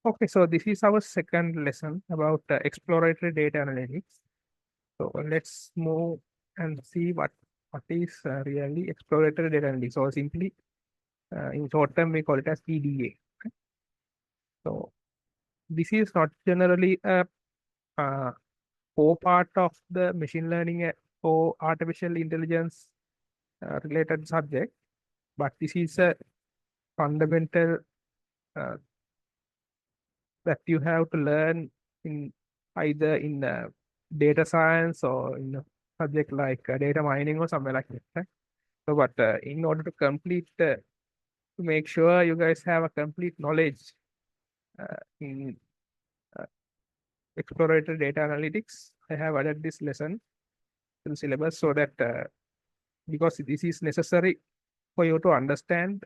Okay, so this is our second lesson about exploratory data analytics. So let's move and see what is really exploratory data analytics, or simply in short term we call it as EDA. So this is not generally a core part of the machine learning or artificial intelligence related subject, but this is a fundamental uh, that you have to learn in either in data science or in a subject like data mining or somewhere like that. Right? So, but in order to complete, to make sure you guys have a complete knowledge in uh, exploratory data analytics, I have added this lesson to the syllabus so that because this is necessary for you to understand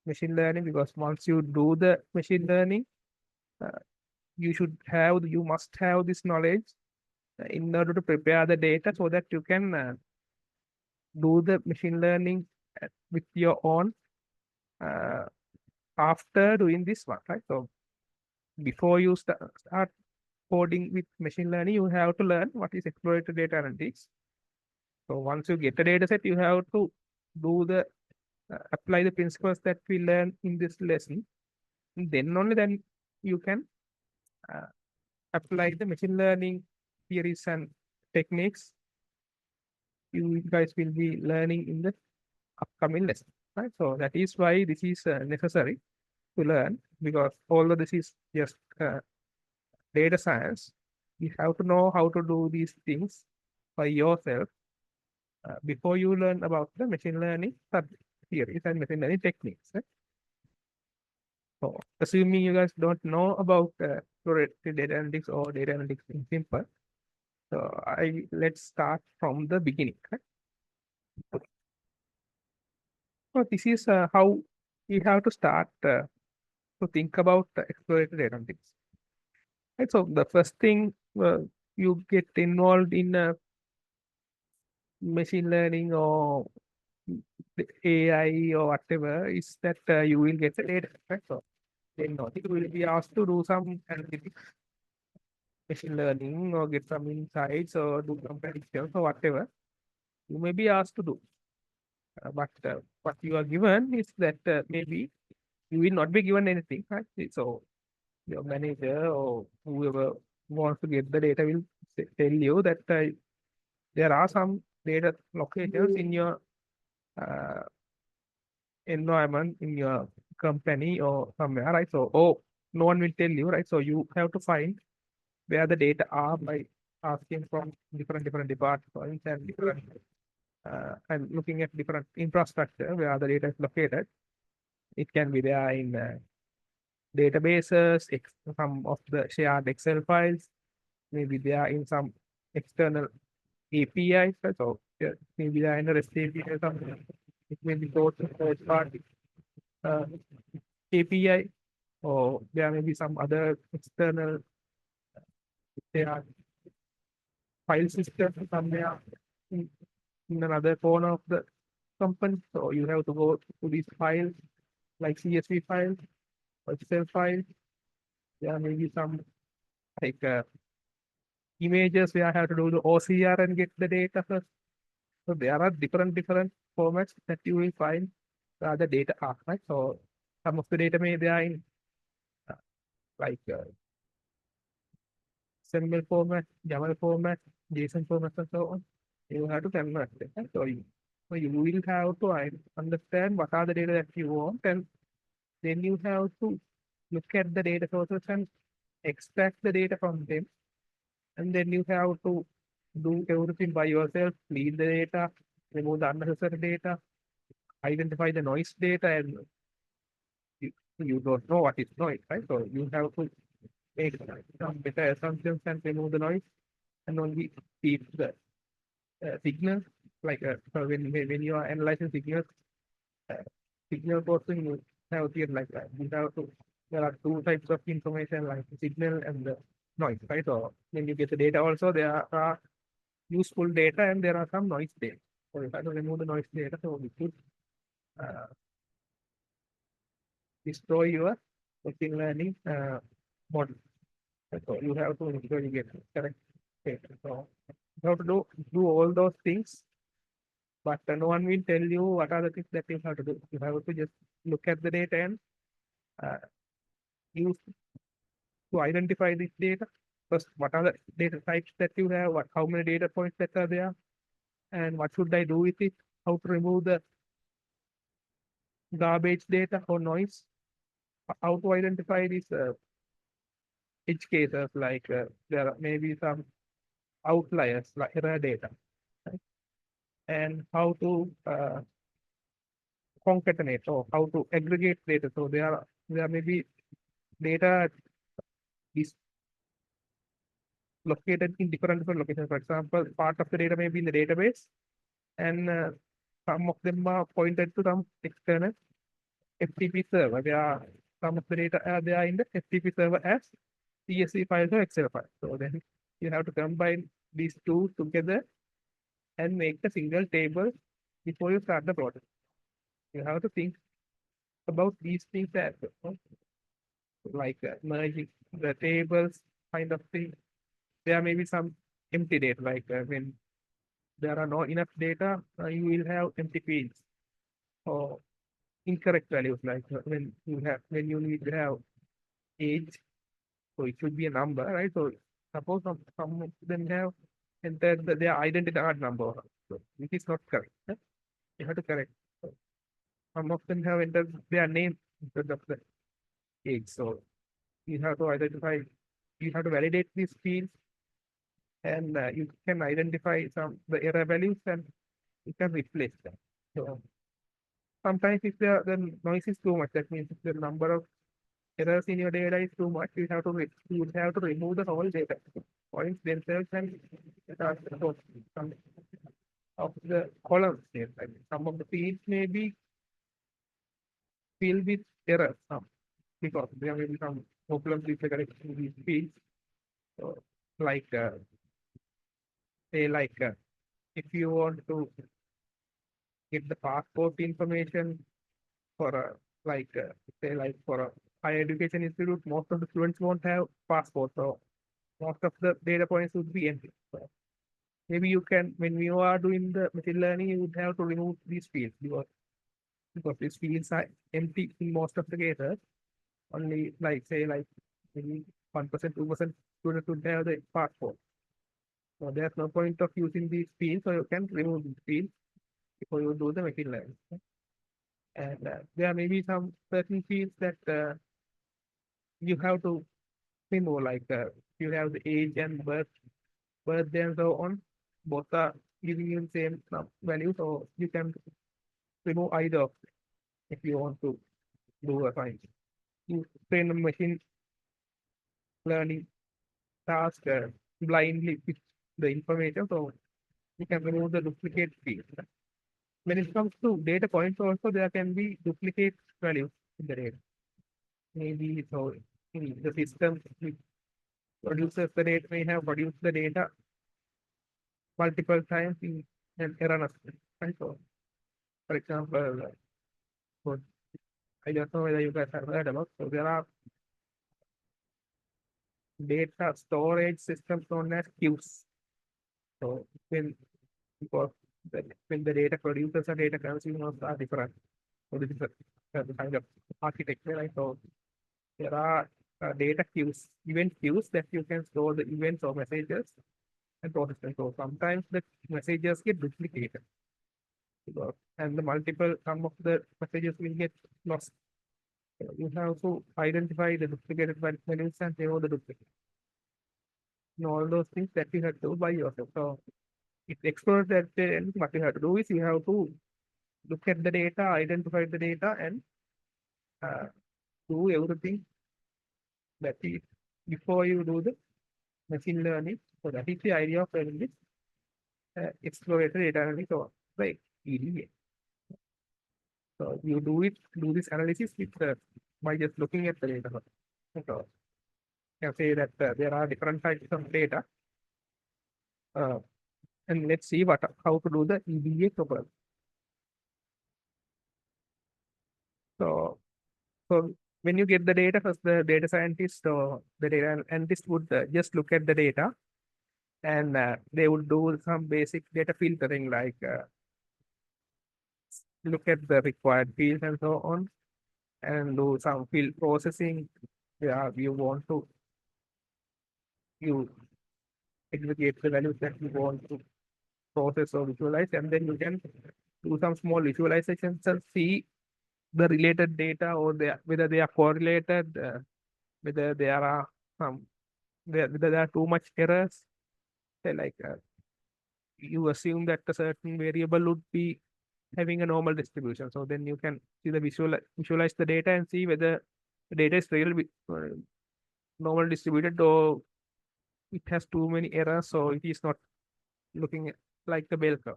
machine learning, because once you do the machine learning, uh, you must have this knowledge in order to prepare the data so that you can do the machine learning with your own uh, after doing this one, right? So before you start coding with machine learning, you have to learn what is exploratory data analytics. So once you get a data set, you have to do the apply the principles that we learn in this lesson. And then only then you can uh, apply the machine learning theories and techniques you guys will be learning in the upcoming lesson, right? So that is why this is necessary to learn, because although this is just data science, you have to know how to do these things by yourself before you learn about the machine learning theories and machine learning techniques. Right? So assuming you guys don't know about data analytics or data analytics in simple, so let's start from the beginning. Right? So this is how you have to start to think about exploratory data analytics. Right? So the first thing you get involved in machine learning or the AI or whatever is that you will get the data. Right? So then you will be asked to do some analytics, machine learning, or get some insights or do some predictions or whatever you may be asked to do. But what you are given is that maybe you will not be given anything, right? So your manager or whoever wants to get the data will tell you that there are some data locations in your uh, environment, in your company or somewhere, right? So, oh, no one will tell you, right? So you have to find where the data are by asking from different departments and different and looking at different infrastructure where the data is located. It can be there in databases, some of the shared Excel files, maybe they are in some external APIs. So yeah, maybe they are in a REST API or something. It may be stored to third party uh, API, or there may be some other external there are file system somewhere in another corner of the company. So you have to go to these files like CSV files or Excel files. There may be some like images where I have to do the OCR and get the data first. So there are different formats that you will find the data are, right? So some of the data may they are in uh, like XML format, YAML format, JSON format, and so on. You have to convert it. Right? So you will have to understand what are the data that you want, and then you have to look at the data sources and extract the data from them, and then you have to do everything by yourself, clean the data, remove the unnecessary data, identify the noise data, and you don't know what is noise, right? So you have to make some better assumptions and remove the noise, and only keep the signal. Like so when you are analyzing signals, uh, signal processing, you have here like that. You have to there are two types of information like the signal and the noise, right? So when you get the data, also there are useful data and there are some noise data. So if I don't remove the noise data, so we could uh, destroy your machine learning model. So you have to ensure you get correct data. So you have to do all those things, but no one will tell you what are the things that you have to do. You have to just look at the data and uh, use to identify this data. First, what are the data types that you have? How many data points that are there? And what should I do with it? How to remove the garbage data or noise? How to identify these edge cases, like there may be some outliers, like error data, right? And how to concatenate or how to aggregate data. So there may be data is located in different locations. For example, part of the data may be in the database, and some of them are pointed to some external FTP server. There are some of the data are there in the FTP server as CSV files or Excel files. So then you have to combine these two together and make a single table before you start the project. You have to think about these things as well, like merging the tables kind of thing. There may be some empty data, like when there are not enough data, you will have empty fields or incorrect values, like when you need to have age, so it should be a number, right? So suppose some of them have entered their identity card number, so which is not correct. You have to correct. So some of them have entered their name instead of the age. So you have to identify, you have to validate these fields, and you can identify some the error values and you can replace them. So sometimes if the noise is too much, that means if the number of errors in your data is too much, you would have to remove the whole data points themselves and so some of the columns there. Like some of the fields may be filled with errors, because there may be some problems with the correction of these fields. So, like say like if you want to get the passport information for a like say like for a higher education institute, most of the students won't have passports, so most of the data points would be empty. So maybe you can, when you are doing the machine learning, you would have to remove these fields because these fields are empty in most of the cases. Only like say like maybe 1%, 2% students would have the passport. So there's no point of using these fields, so you can remove these fields before you do the machine learning. And there may be some certain fields that you have to remove, like you have the age and birthday and so on. Both are giving you the same value, so you can remove either of them if you want to do a science. You train a machine learning task blindly with the information, so you can remove the duplicate fields. When it comes to data points, also there can be duplicate values in the data. Maybe so in the system which produces the data may have produced the data multiple times in an erroneous way, right? So, for example, so I don't know whether you guys have heard about. So there are data storage systems known as queues. So because when the data producers and data consumers are different, so this is a kind of architecture, right? So there are data queues, event queues that you can store the events or messages and process them. So sometimes the messages get duplicated, and the multiple some of the messages will get lost. So you have to identify the duplicated values and remove the duplicate. And all those things that you have to do by yourself. So it explores that what you have to do is you have to look at the data, identify the data, and uh, do everything that is before you do the machine learning. So that is the idea of learning this exploratory data analysis or the EDA. So you do this analysis with by just looking at the data. So you can say that there are different types of data, uh, and let's see how to do the EDA program. So when you get the data, first the data scientist or the data analyst would just look at the data, and they would do some basic data filtering, like look at the required fields and so on, and do some field processing. Yeah, you want to you aggregate the values that you want to process or visualize, and then you can do some small visualizations and see the related data, or whether they are correlated, whether there are some whether there are too much errors. Say like you assume that a certain variable would be having a normal distribution, so then you can see the visualize the data and see whether the data is really normal distributed, or it has too many errors, so it is not looking like the bell curve.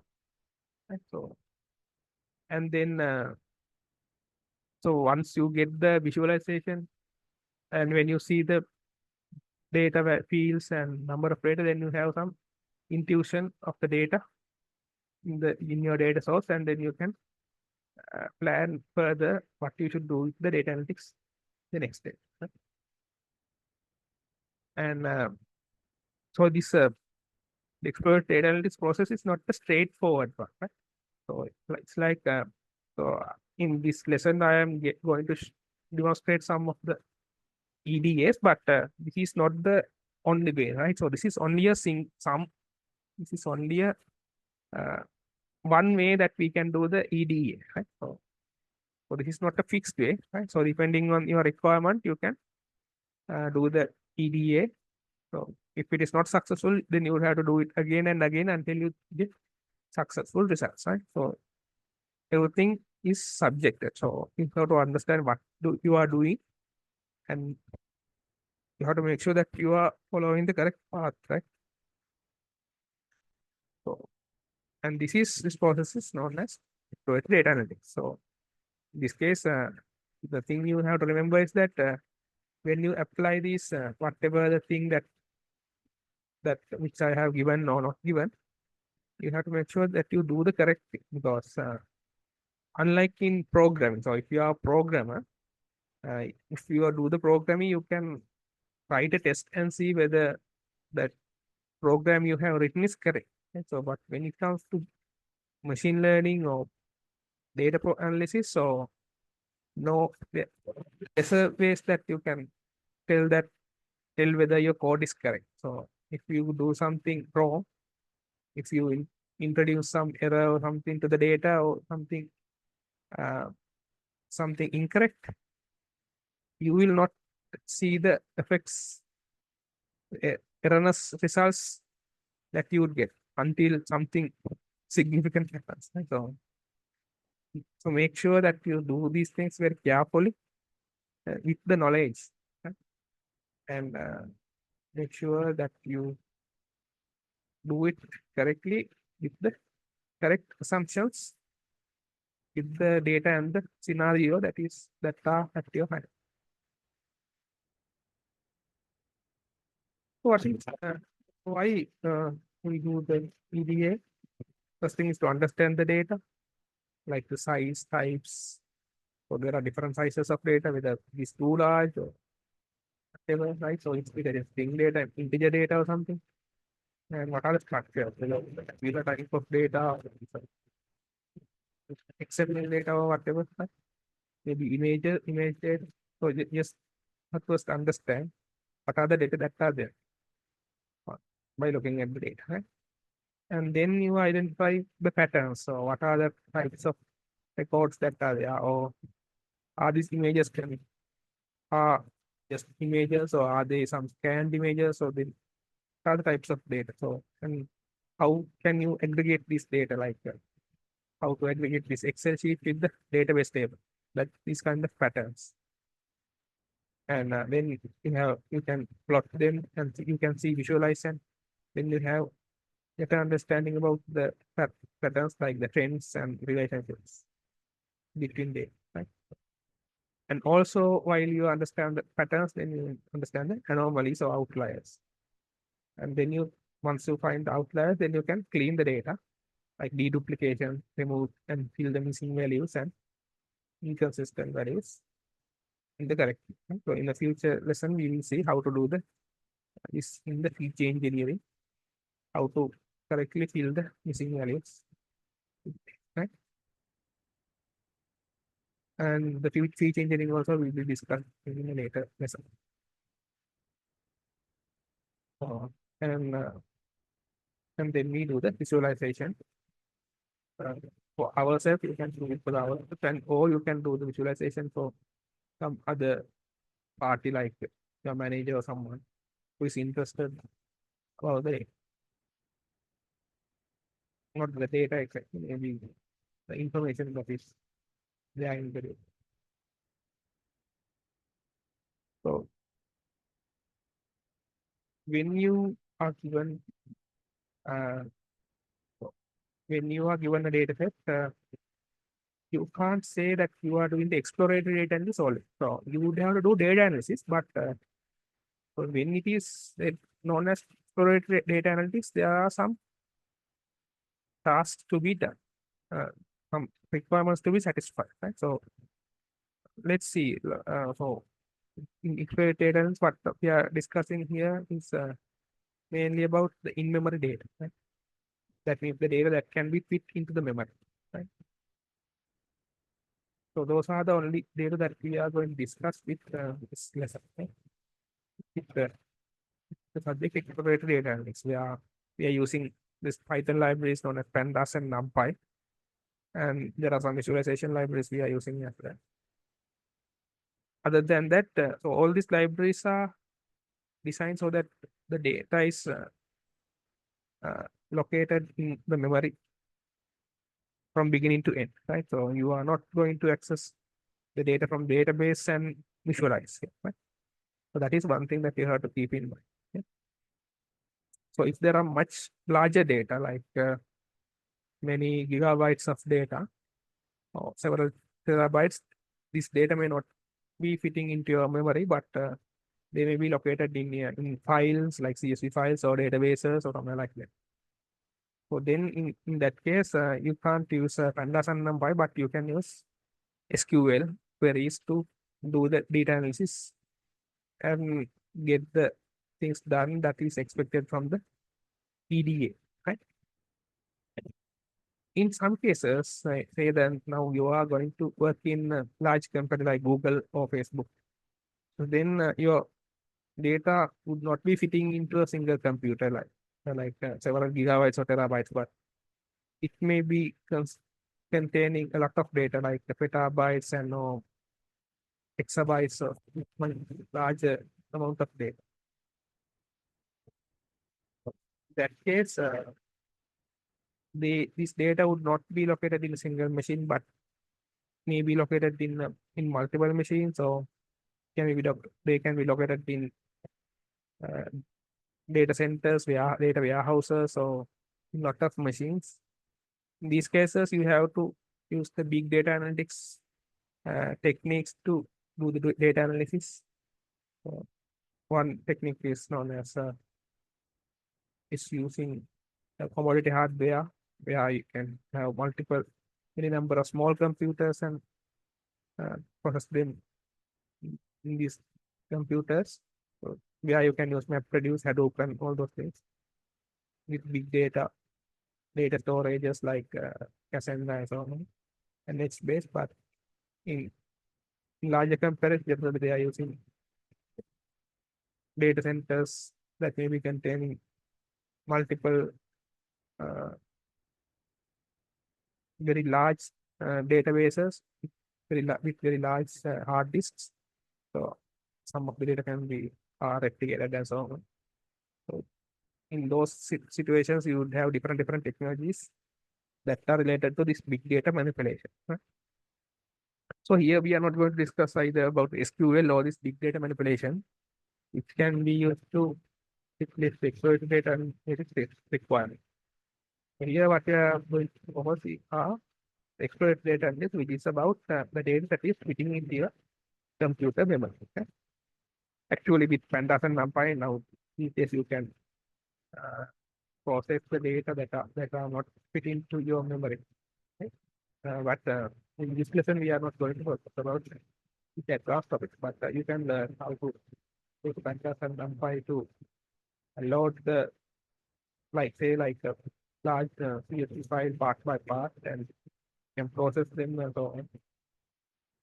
Right? So and then so once you get the visualization, and when you see the data fields and number of data, then you have some intuition of the data in your data source, and then you can plan further what you should do with the data analytics the next day. Right? And so this the expert data analytics process is not a straightforward one, right? So it's like so in this lesson I am going to demonstrate some of the EDAs, but this is not the only way, right? So this is only a this is only a uh, one way that we can do the EDA, right? So this is not a fixed way, right? So depending on your requirement, you can do the EDA. So if it is not successful, then you will have to do it again and again until you get successful results, right? So everything is subjected. So you have to understand what you are doing, and you have to make sure that you are following the correct path, right? So, and this process is known as exploratory data analytics. So in this case, the thing you have to remember is that when you apply this, whatever the thing that which I have given or not given, you have to make sure that you do the correct thing, because unlike in programming, so if you are a programmer, if you are do the programming, you can write a test and see whether that program you have written is correct. Right? So, but when it comes to machine learning or data analysis, so no, there's a ways that you can tell that tell whether your code is correct. So if you do something wrong, if you introduce some error or something to the data, or uh, something incorrect, you will not see the effects, erroneous results that you would get until something significant happens. Right? So make sure that you do these things very carefully with the knowledge, right? And make sure that you do it correctly with the correct assumptions, with the data and the scenario that are at your hand. So what is why we do the EDA? First thing is to understand the data, like the size, types. So there are different sizes of data, whether it is too large or whatever, right? So it's either string data, integer data, or something. And what are the structures? Whether type of data, XML data, or whatever, right? Maybe image data. So just first understand what are the data that are there by looking at the data, right? And then you identify the patterns. So what are the types of records that are there, or are these images are just images, or are they some scanned images, or the other types of data? So, and how can you aggregate this data, like how to aggregate this Excel sheet with the database table, like these kind of patterns. And then you can plot them, and you can see visualize, and then you have better understanding about the patterns, like the trends and relationships between data, right? And also, while you understand the patterns, then you understand the anomalies or outliers. And then once you find the outliers, then you can clean the data, like deduplication, remove and fill the missing values and inconsistent values. in the correct. So in the future lesson, we will see how to do the this in the feature engineering, how to correctly fill the missing values, right? And the feature engineering also will be discussed in a later lesson. Uh, and uh, and then we do the visualization uh, for ourselves. You can do it for ourselves, and or you can do the visualization for some other party like your manager or someone who is interested about the not the data exactly, maybe the information that is there in the data. So when you are given uh, when you are given a data set, you can't say that you are doing the exploratory data analysis only. So you would have to do data analysis, but so when it is known as exploratory data analytics, there are some tasks to be done, some requirements to be satisfied, right? So let's see. So in exploratory data analysis, what we are discussing here is mainly about the in-memory data, right? That means the data that can be fit into the memory, right? So those are the only data that we are going to discuss with this lesson, right? With the subject exploratory data analytics. We are using this Python libraries known as Pandas and NumPy, and there are some visualization libraries we are using as well. Other than that, so all these libraries are designed so that the data is located in the memory from beginning to end, right? So you are not going to access the data from database and visualize it, right? So that is one thing that you have to keep in mind. Yeah? So if there are much larger data, like many gigabytes of data or several terabytes, this data may not be fitting into your memory, but they may be located in files like CSV files or databases or something like that. So then in that case, you can't use Pandas and NumPy, but you can use SQL queries to do the data analysis and get the things done that is expected from the EDA, right? In some cases, say that now you are going to work in a large company like Google or Facebook. So then your data would not be fitting into a single computer like several gigabytes or terabytes, but it may be containing a lot of data like the petabytes and exabytes of larger amount of data. In that case, this data would not be located in a single machine, but may be located in multiple machines, or they can be located in uh, data centers, data warehouses, or in lot of machines. In these cases, you have to use the big data analytics techniques to do the data analysis. Uh, One technique is known as is using commodity hardware, where you can have many number of small computers and process them in these computers. So where you can use MapReduce, Hadoop, and all those things with big data storages like Cassandra and so on, and it's based, but in larger comparative, generally they are using data centers that may be containing multiple uh, very large databases with very large hard disks. So some of the data can be replicated and so on. So in those situations, you would have different technologies that are related to this big data manipulation. Right? So here we are not going to discuss either about SQL or this big data manipulation. It can be used to replace the exploit data and it is requirement. So here what we are going to oversee are exploit data analysis, which is about the data that is fitting into your computer memory. Okay? Actually, with Pandas and NumPy now, these days you can uh, process the data that are not fit into your memory. Right? But in this lesson, we are not going to focus about that. it's advanced topics, but you can learn how to use Pandas and NumPy to load the, like say, like a large CSV file part by part and can process them and so on.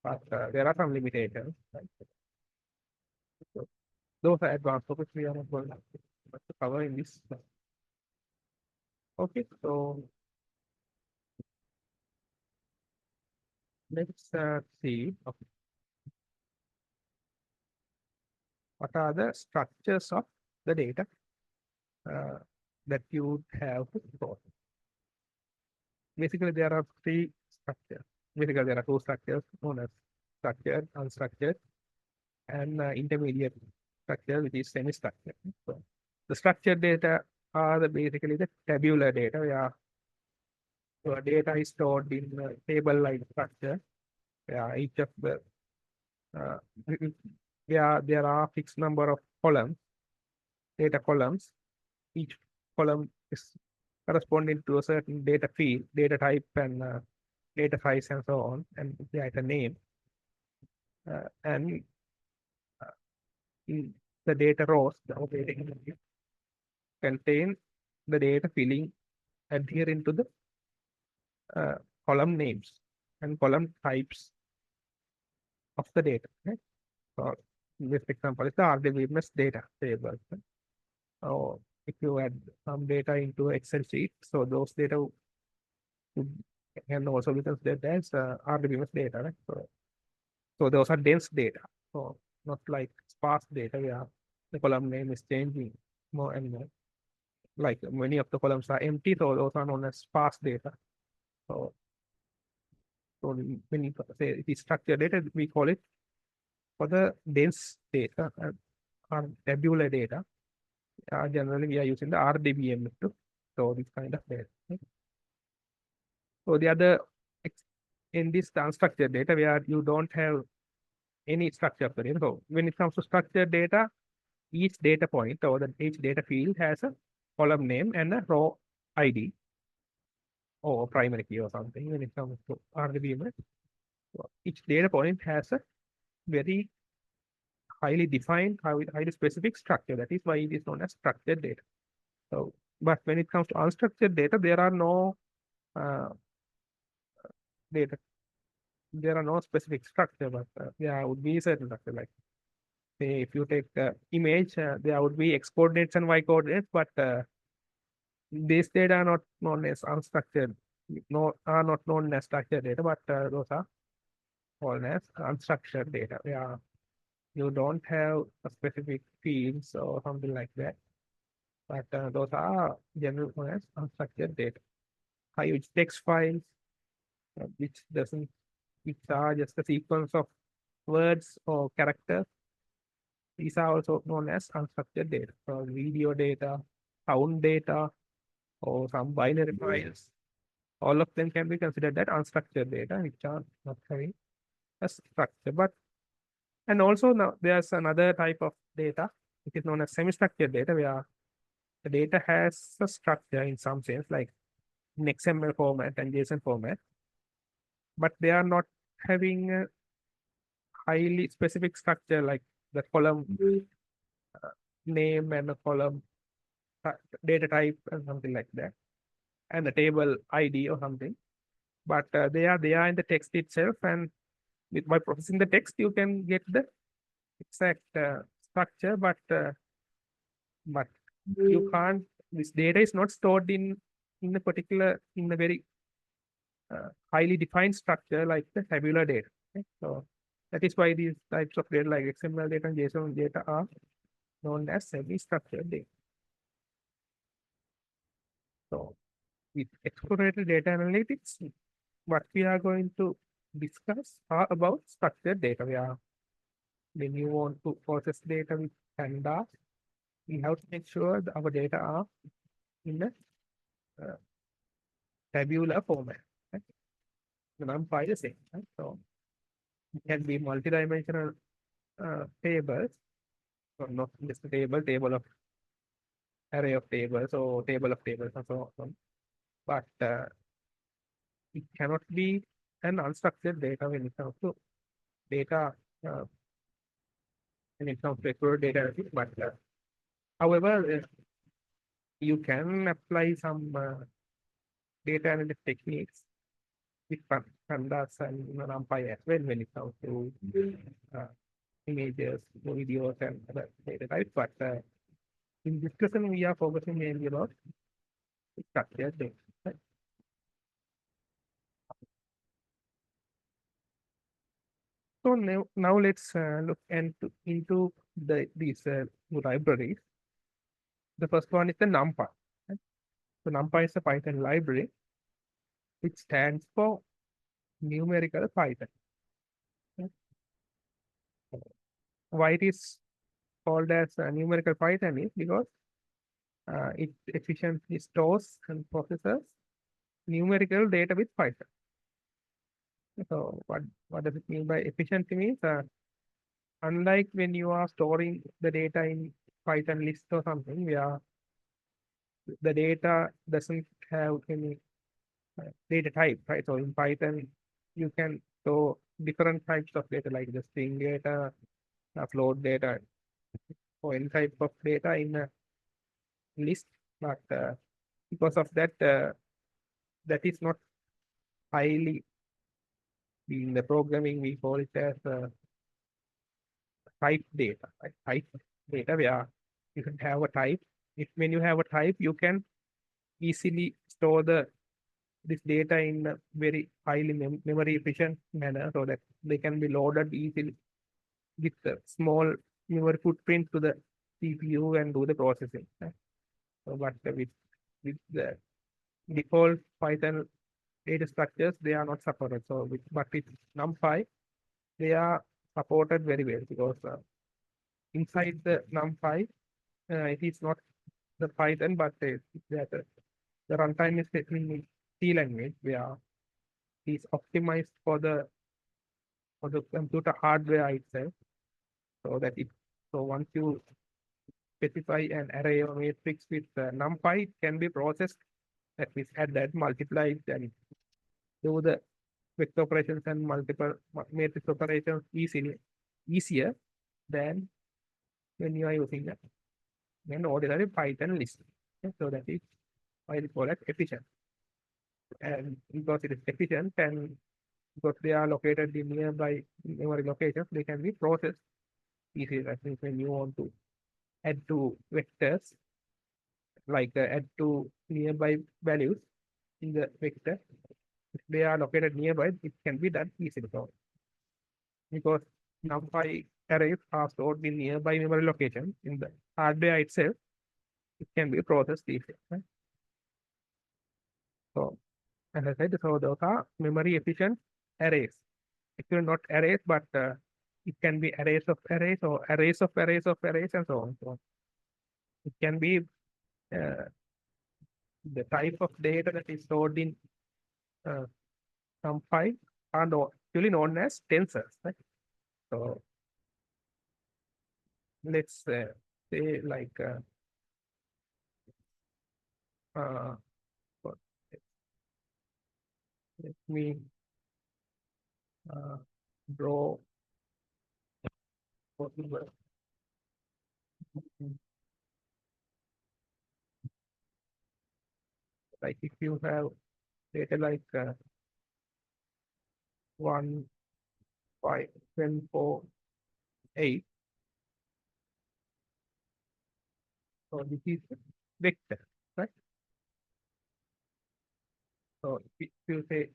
But there are some limitations. Right? So those are advanced topics we are not going to cover in this. Okay, so let's see what are the structures of the data uh, that you have to store. Basically, there are three structures. Basically, there are two structures known as structured, unstructured, and intermediate structure, which is semi-structured. So the structured data are basically the tabular data, where your data is stored in a table-like structure, where each of the uh, where there are fixed number of columns, data columns. Each column is corresponding to a certain data field, data type, and data size, and so on, and data name. And in the data rows, the operating unit contain the data filling adhering to the column names and column types of the data. Right? So this example is the RDBMS data table. Right? So if you add some data into Excel sheet, so those data can also be considered as RDBMS data. Right? So those are dense data. So not like sparse data where the column name is changing more and more. Like many of the columns are empty, so those are known as sparse data. So, so when you say it is structured data, we call it for the dense data or tabular data. Generally, we are using the RDBMS to store this kind of data. Right? So the other in this unstructured data where you don't have any structure of the data. So when it comes to structured data, each data point or each data field has a column name and a row ID or primary key or something when it comes to RDBMS. So each data point has a very highly defined, highly specific structure. That is why it is known as structured data. So, but when it comes to unstructured data, there are no uh, data. There are no specific structure, but there would be certain structure. Like say, if you take the image, there would be X coordinates and Y coordinates, but these data are not known as unstructured. No, are not known as structured data, but those are called as unstructured data. Yeah, you don't have a specific fields or something like that. But those are generally known as unstructured data. Huge text files, which doesn't, which are just a sequence of words or characters. These are also known as unstructured data. So video data, sound data, or some binary files. All of them can be considered as unstructured data, which are not having a structure. But and also now there's another type of data, which is known as semi-structured data, where the data has a structure in some sense, like in XML format and JSON format, but they are not having a highly specific structure like the column name and a column data type and something like that, and the table ID or something. But they are in the text itself, and by processing the text, you can get the exact structure, but you can't. This data is not stored in a particular in a very highly defined structure like the tabular data. Okay? So that is why these types of data like XML data and JSON data are known as semi-structured data. So with exploratory data analytics, what we are going to discuss are about structured data. When you want to process data with Pandas, we have to make sure that our data are in a tabular format. Right? The NumPy the same. Right? So it can be multidimensional tables, or not just a table of array of tables or table of tables and so on. But it cannot be an unstructured data when it comes to data uh, when it comes to exploratory data analytics. But however, you can apply some data analytic techniques with pandas and NumPy as well when it comes to uh, images, videos, and other data types. But in discussion, we are focusing mainly about structured data. Right? So now let's look into these libraries. The first one is the NumPy. Right? So NumPy is a Python library which stands for numerical Python. Right? Why it is called as numerical Python is because it efficiently stores and processes numerical data with Python. So what does it mean by efficiency means unlike when you are storing the data in Python list or something where the data doesn't have any data type, right? So in Python, you can store different types of data like the string data, float data, or any type of data in a list. But because of that, that is not highly in the programming. We call it as type data, right? Type data where you can have a type. If when you have a type, you can easily store this data in a very highly memory efficient manner so that they can be loaded easily with a small memory footprint to the CPU and do the processing. Right? So, but with the default Python data structures, they are not supported. So, but with NumPy, they are supported very well because inside the NumPy, it is not the Python, but that the runtime is in C language where it is optimized for the computer hardware itself, so that it so once you specify an array or matrix with NumPy, it can be processed, that means added, multiplied, and do the vector operations and multiple matrix operations easier than when you are using an ordinary Python list. Okay, so that is why we call it efficient. And because it is efficient and because they are located in nearby memory locations, they can be processed easily. That means when you want to add two vectors, like add two nearby values in the vector, if they are located nearby, it can be done easily. So because NumPy arrays are stored in nearby memory locations in the hardware itself, it can be processed easily. Right? So as I said, so those are memory efficient arrays. Actually not arrays, but it can be arrays of arrays or arrays of arrays of arrays and so on. So it can be uh, the type of data that is stored in uh, some file are actually known as tensors. Right? So let's say like uh, what- let me uh, draw possible. Like if you have data like 1, 5, 10, 4, 8, so this is vector, right? So if you say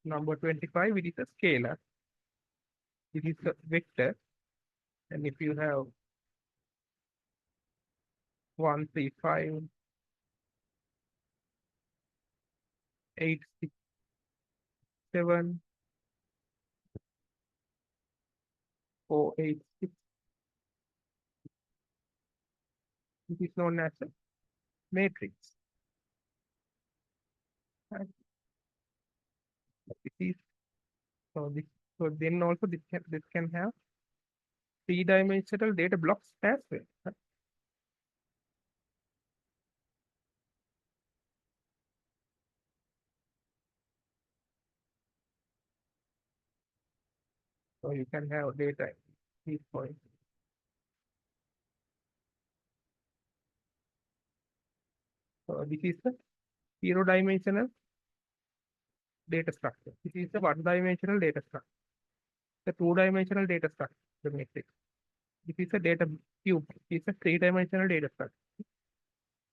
number 25, it is a scalar, it is a vector, and if you have 1, 3, 5, 8, 6, 7, 4, 8, 6, it is known as a matrix. Right? This is so this so then also this can have three-dimensional data blocks as well. Right? So you can have data these points. So this is the zero-dimensional data structure. This is the one-dimensional data structure. The two-dimensional data structure, the matrix. This is a data cube. This is a three-dimensional data structure.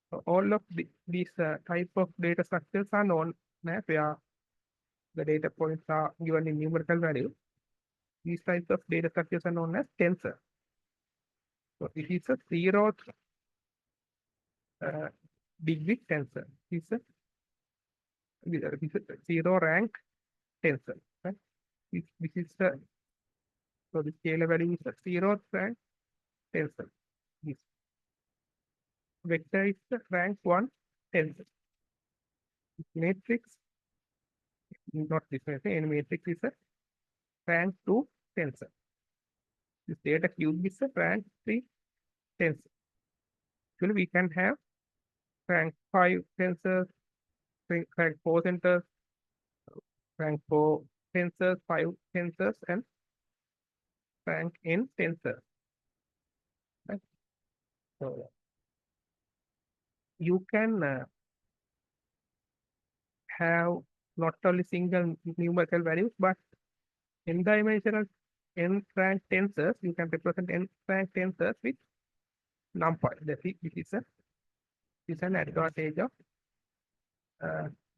So all of these type of data structures are known as where the data points are given in numerical value. These types of data structures are known as tensor. So this is a zeroth degree tensor. This is a zero rank tensor. Right? This is the so the scalar value is a zeroth rank tensor. This vector is the rank one tensor. This matrix, not this matrix, any matrix is a rank two tensor. This data cube is a rank three tensor. Actually, we can have rank five tensors, rank four tensors, rank four tensors, five tensors, and rank n tensors. Right? So you can have not only single numerical values, but n-dimensional n-rank tensors. You can represent n-rank tensors with numpy. This is an advantage of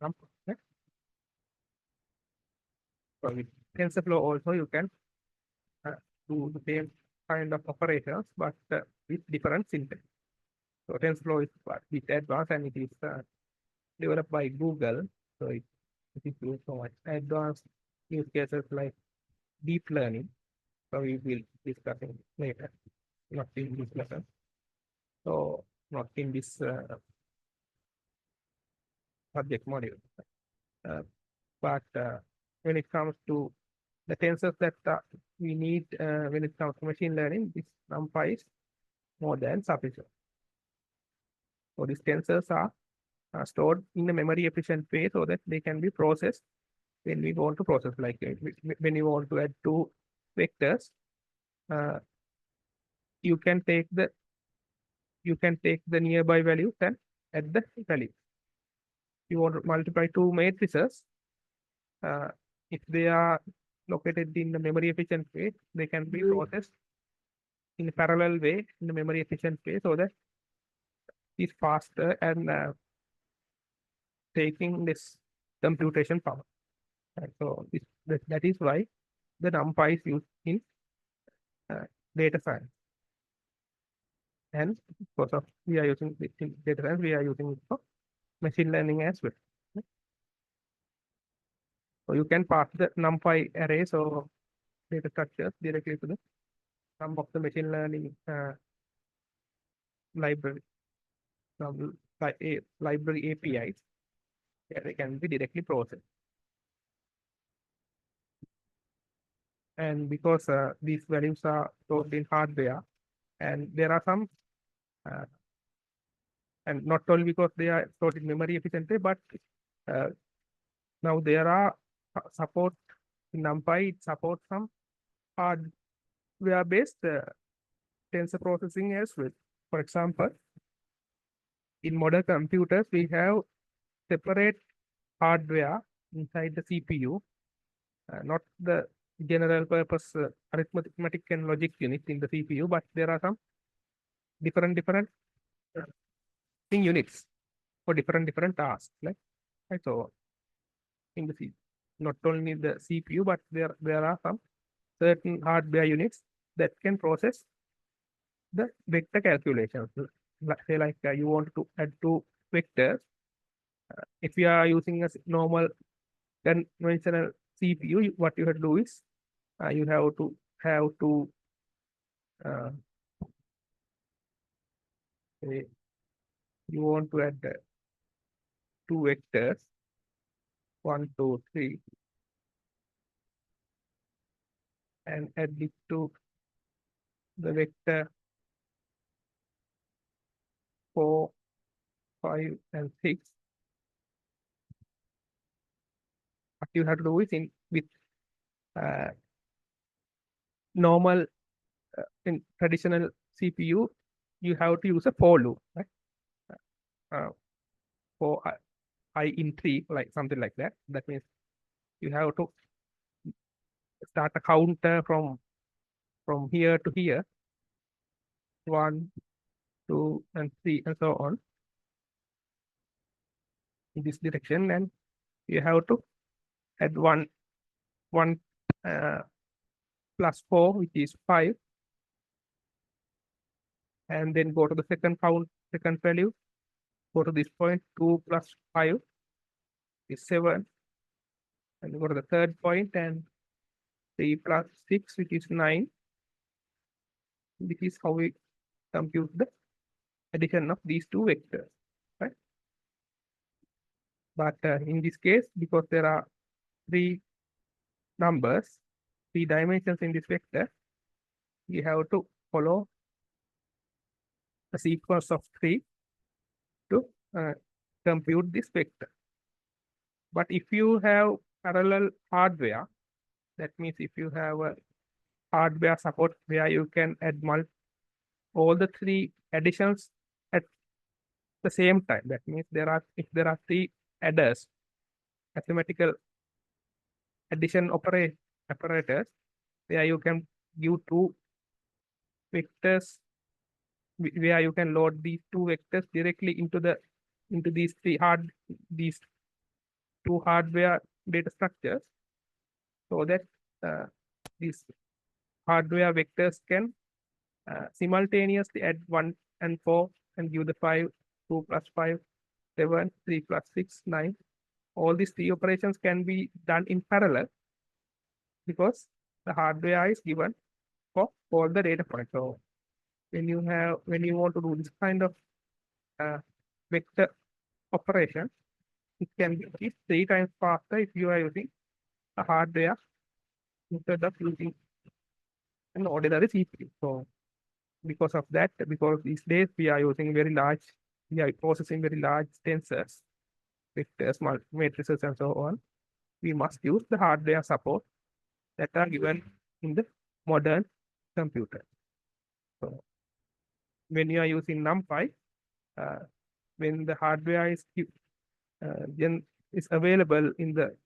numpy. Right? So with TensorFlow also you can do the same kind of operations, but with different syntax. So TensorFlow is a bit advanced and it is developed by Google. So it is used so much advanced use cases like deep learning. So we will discuss it later, not in this lesson. So not in this subject module. But when it comes to the tensors that we need when it comes to machine learning, this NumPy is more than sufficient. So these tensors are stored in a memory efficient way so that they can be processed when we want to process, like when you want to add two vectors, you can take the nearby values and add the value. You want to multiply two matrices, if they are located in the memory efficient way, they can be processed in a parallel way, in the memory efficient way, so that it's faster and taking this computation power. And so that is why the NumPy is used in data science. And because of we are using it in data science, we are using it for machine learning as well. So you can pass the NumPy arrays or data structures directly to the some of the machine learning library, some library APIs. Yeah, they can be directly processed. And because these values are stored in hardware, and there are some, and not only because they are stored in memory efficiently, but now there are support in NumPy, it supports some hardware-based tensor processing as well. For example, in modern computers, we have separate hardware inside the CPU, not the general purpose arithmetic and logic unit in the CPU, but there are some different thing units for different tasks. Like right? So in the not only the CPU, but there are some certain hardware units that can process the vector calculations. Say like you want to add two vectors. If you are using a normal conventional CPU, what you have to do is you have to uh, say you want to add two vectors, 1, 2, 3, and add it to the vector 4, 5, and 6. What you have to do is in with normal in traditional CPU, you have to use a for loop, right? For I in 3, like something like that. That means you have to start a counter from here to here, 1, 2, and 3, and so on in this direction, and you have to add 1 plus 4, which is 5, and then go to the second value, go to this point, 2 plus 5 is 7, and go to the third point, and 3 plus 6, which is 9. This is how we compute the addition of these two vectors, right? But in this case, because there are 3 numbers, 3 dimensions in this vector, we have to follow a sequence of 3 to compute this vector. But if you have parallel hardware, that means if you have a hardware support where you can add all the 3 additions at the same time, that means if there are 3 adders, mathematical addition operators, where you can give 2 vectors, where you can load these 2 vectors directly into these 2 hardware data structures, so that these hardware vectors can simultaneously add 1 and 4 and give the 5, 2 plus 5, 7, 3 plus 6, 9. All these 3 operations can be done in parallel because the hardware is given for all the data points. So when you want to do this kind of vector operation, it can be 3 times faster if you are using a hardware instead of using an ordinary CPU. So because of that, because these days we are processing very large tensors, vectors, matrices, and so on, we must use the hardware support that are given in the modern computer. So when you are using NumPy, when the hardware is available in the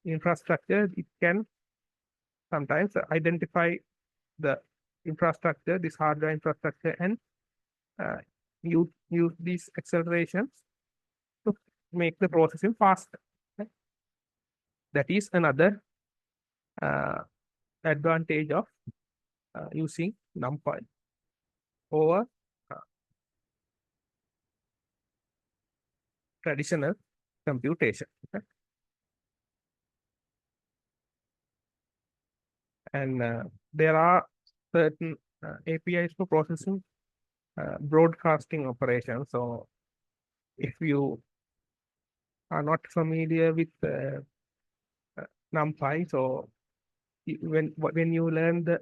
infrastructure, it can sometimes identify the infrastructure, this hardware infrastructure, and use these accelerations to make the processing faster. Right? That is another advantage of using NumPy over traditional computation. Okay? And there are certain APIs for processing broadcasting operations. So if you are not familiar with NumPy, so when you learn the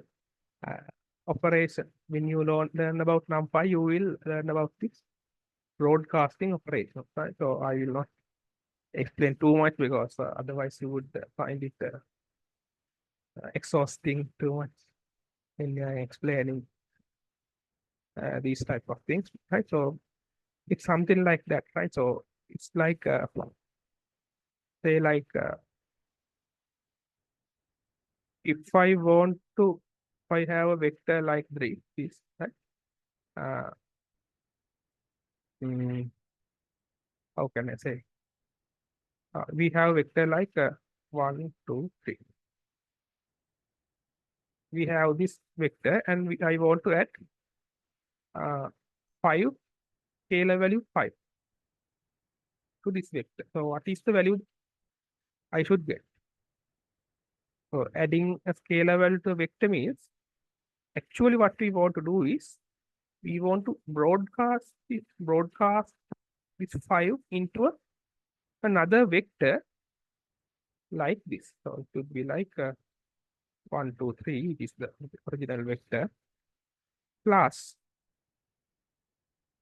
operation, when you learn about NumPy, you will learn about this broadcasting operation. Right? So I will not explain too much because otherwise you would find it exhausting too much when you are explaining these type of things, right? So it's something like that, right? So it's like say like if I have a vector like this, right? Uh, how can I say? We have vector like 1, 2, 3. We have this vector, and I want to add 5, scalar value 5 to this vector. So what is the value I should get? So adding a scalar value to a vector means actually what we want to do is we want to broadcast this 5 into another vector like this. So it would be like 1, 2, 3, which is the original vector, plus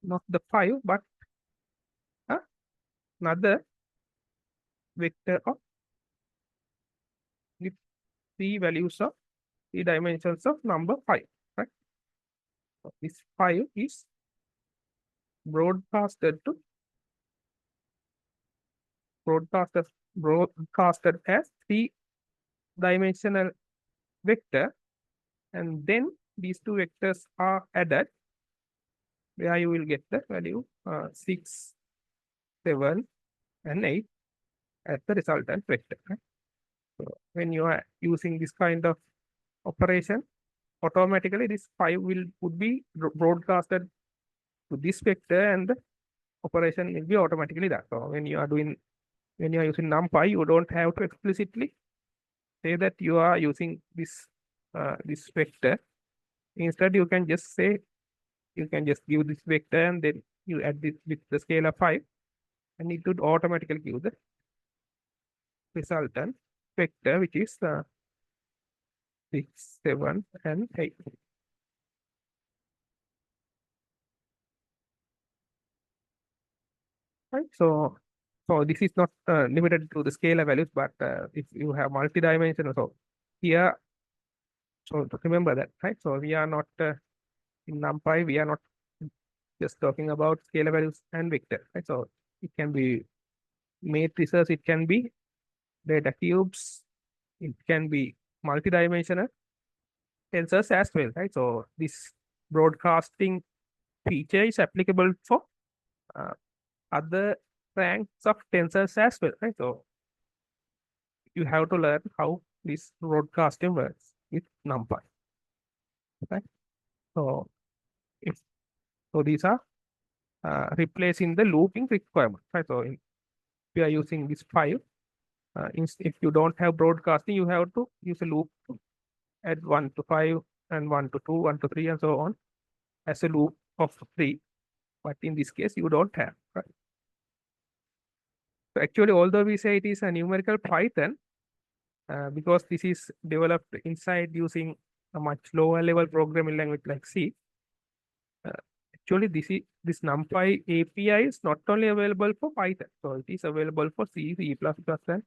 not the 5, but another vector of with 3 dimensions of number 5, right? This file is broadcasted to broadcasted as three-dimensional vector, and then these two vectors are added, where you will get the value 6, 7, and 8 as the resultant vector. Right? So when you are using this kind of operation, automatically this 5 would be broadcasted to this vector, and the operation will be automatically that. So when you are using NumPy, you don't have to explicitly say that you are using this vector. Instead, you can just give this vector, and then you add this with the scalar 5, and it would automatically give the resultant vector, which is 6, 7, and 8. Right. So this is not limited to the scalar values, but if you have multi-dimensional, so here, so remember that, right? So we are not in NumPy, we are not just talking about scalar values and vector, right? So it can be matrices, it can be data cubes, it can be multi-dimensional tensors as well, right? So this broadcasting feature is applicable for uh, other ranks of tensors as well, right? So you have to learn how this broadcasting works with NumPy, right? So if so, these are replacing the looping requirement, right? So if you are using this 5, if you don't have broadcasting, you have to use a loop to add 1 to 5 and 1 to 2, 1 to 3, and so on as a loop of 3. But in this case, you don't have, right? So actually, although we say it is a numerical Python, because this is developed inside using a much lower level programming language like C, uh, actually this NumPy API is not only available for Python, so it is available for C, C++, and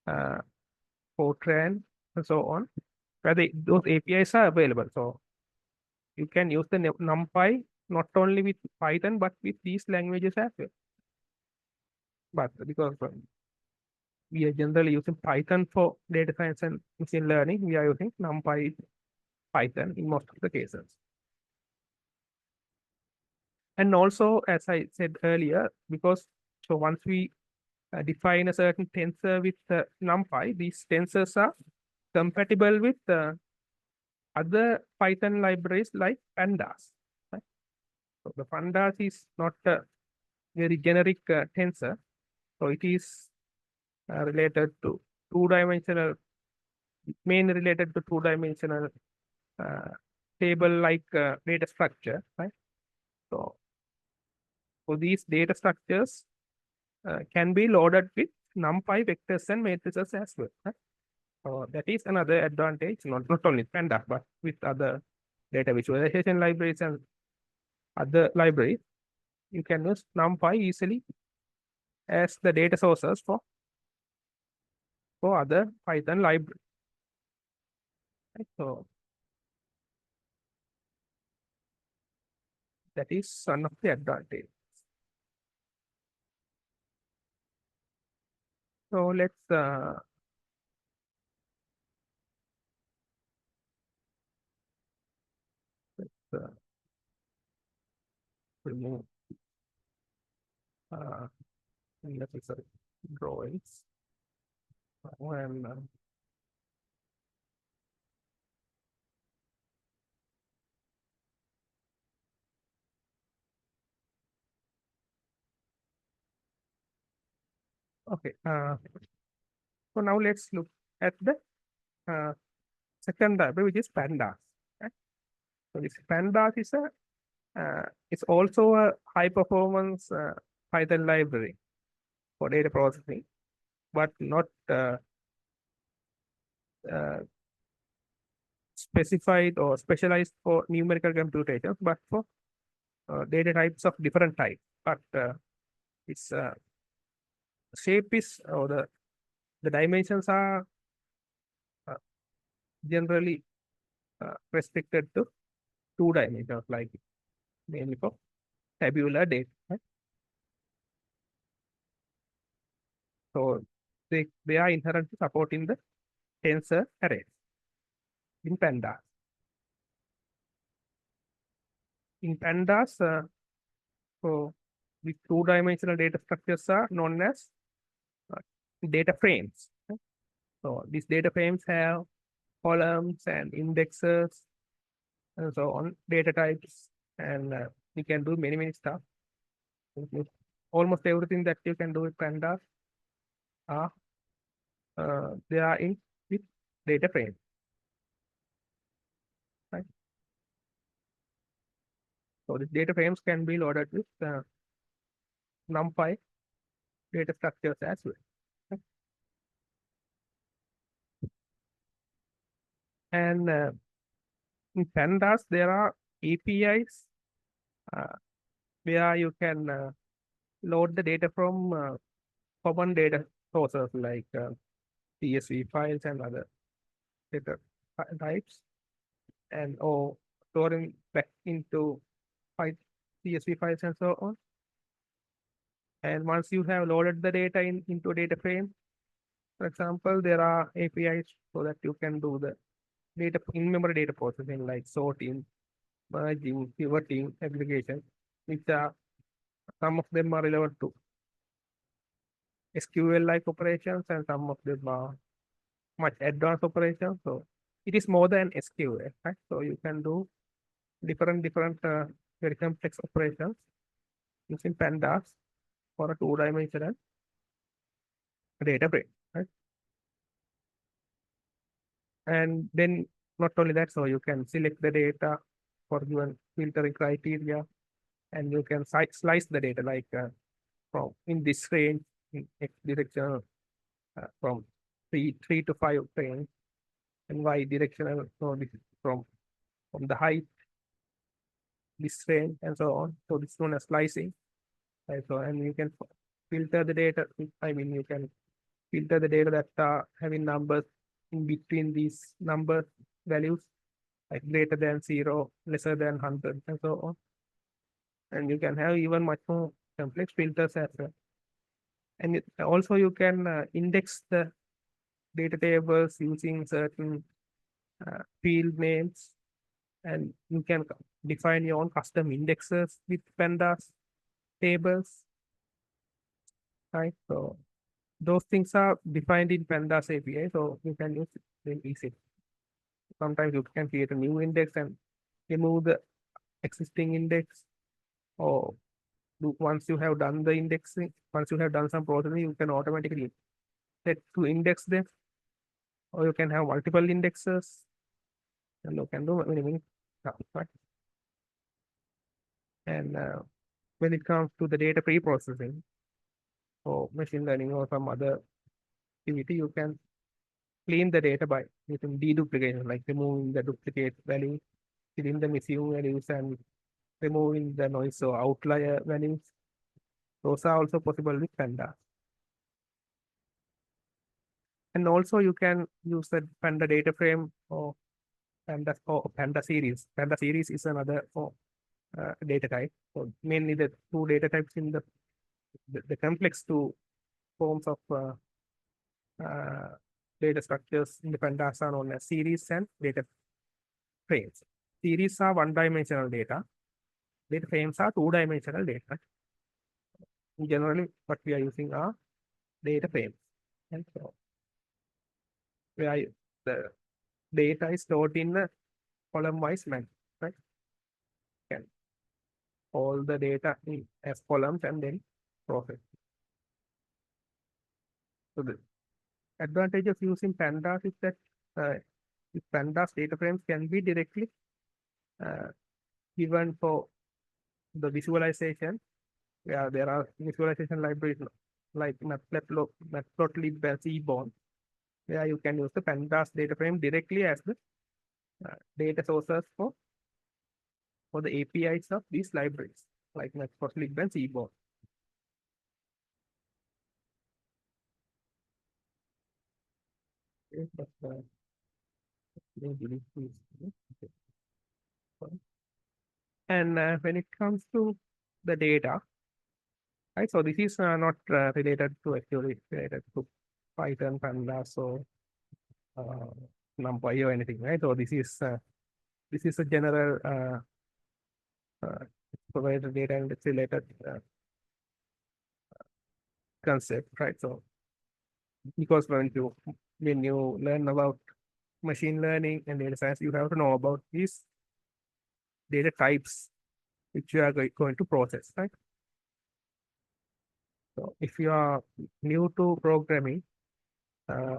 uh, Fortran, and so on. Where those APIs are available, so you can use the NumPy not only with Python but with these languages as well. But because we are generally using Python for data science and machine learning, we are using NumPy Python in most of the cases. And also, as I said earlier, because so once we define a certain tensor with NumPy, these tensors are compatible with other Python libraries like Pandas. Right? So the Pandas is not a very generic tensor, so it is related to two-dimensional, mainly related to two-dimensional uh, table-like data structure, right? So, so these data structures can be loaded with NumPy vectors and matrices as well, right? So that is another advantage, not only Pandas, but with other data visualization libraries and other libraries. You can use NumPy easily as the data sources for other Python libraries. Right? So that is one of the advantages. So let's remove uh, unnecessary drawings. And okay, so now let's look at the uh, second library, which is Pandas. Right? So this Pandas is it's also a high performance Python library for data processing, but not uh, specified or specialized for numerical computations, but for data types of different types. But its shape is, or the dimensions are uh, generally restricted to two dimensions, like mainly for tabular data, right? So they are inherently supporting the tensor arrays in Pandas. In Pandas, so the two-dimensional data structures are known as uh, data frames. Right? So these data frames have columns and indexes and so on, data types, and you can do many stuff. Almost everything that you can do with Pandas are they are in with data frame, right? So the data frames can be loaded with NumPy data structures as well. Right? And in Pandas, there are APIs uh, where you can load the data from common data sources like CSV files and other data types, and or storing back into CSV files and so on. And once you have loaded the data into a data frame, for example, there are APIs so that you can do the data in-memory data processing like sorting, merging, pivoting, aggregation, which are some of them are relevant to SQL-like operations and some of them are much advanced operations. So it is more than SQL, right? So you can do different very complex operations using Pandas for a two-dimensional data frame, right? And then not only that, so you can select the data for given filtering criteria, and you can slice the data like from in this range in X direction from three to five frames, and Y directional, so this is from the height this range and so on. So this is known as slicing. Right? So and you can filter the data. I mean, you can filter the data that are having numbers in between these number values, like greater than 0, lesser than 100, and so on. And you can have even much more complex filters as well. And also you can index the data tables using certain field names, and you can define your own custom indexes with Pandas tables, right? So those things are defined in Pandas API, so you can use them easily. Sometimes you can create a new index and remove the existing index, or once you have done the indexing, once you have done some processing, you can automatically set to index them, or you can have multiple indexes, and you can do many stuff, right? And when it comes to the data pre-processing or machine learning or some other activity, you can clean the data by using deduplication, like removing the duplicate values, filling the missing values, and removing the noise or outlier values. Those are also possible with Pandas. And also you can use the Panda data frame or Panda series. Panda series is another data type. So mainly the two data types in the complex two forms of uh, data structures in the Pandas are known as series and data frames. Series are one-dimensional data. Data frames are two-dimensional data. Generally, what we are using are data frames. And so where the data is stored in a column-wise manner, right? Can all the data in as columns and then process. So the advantage of using Pandas is that Pandas data frames can be directly uh, given for the visualization. Yeah, there are visualization libraries like Matplotlib and Seaborn, where you can use the Pandas data frame directly as the data sources for the APIs of these libraries, like Matplotlib and Seaborn. Okay, but, maybe this is- okay, fine. And when it comes to the data, right? So this is not related to actually related to Python, Pandas, or uh, NumPy or anything, right? So this is a general provided data and it's related concept, right? So because when you learn about machine learning and data science, you have to know about these data types which you are going to process, right? So if you are new to programming, uh,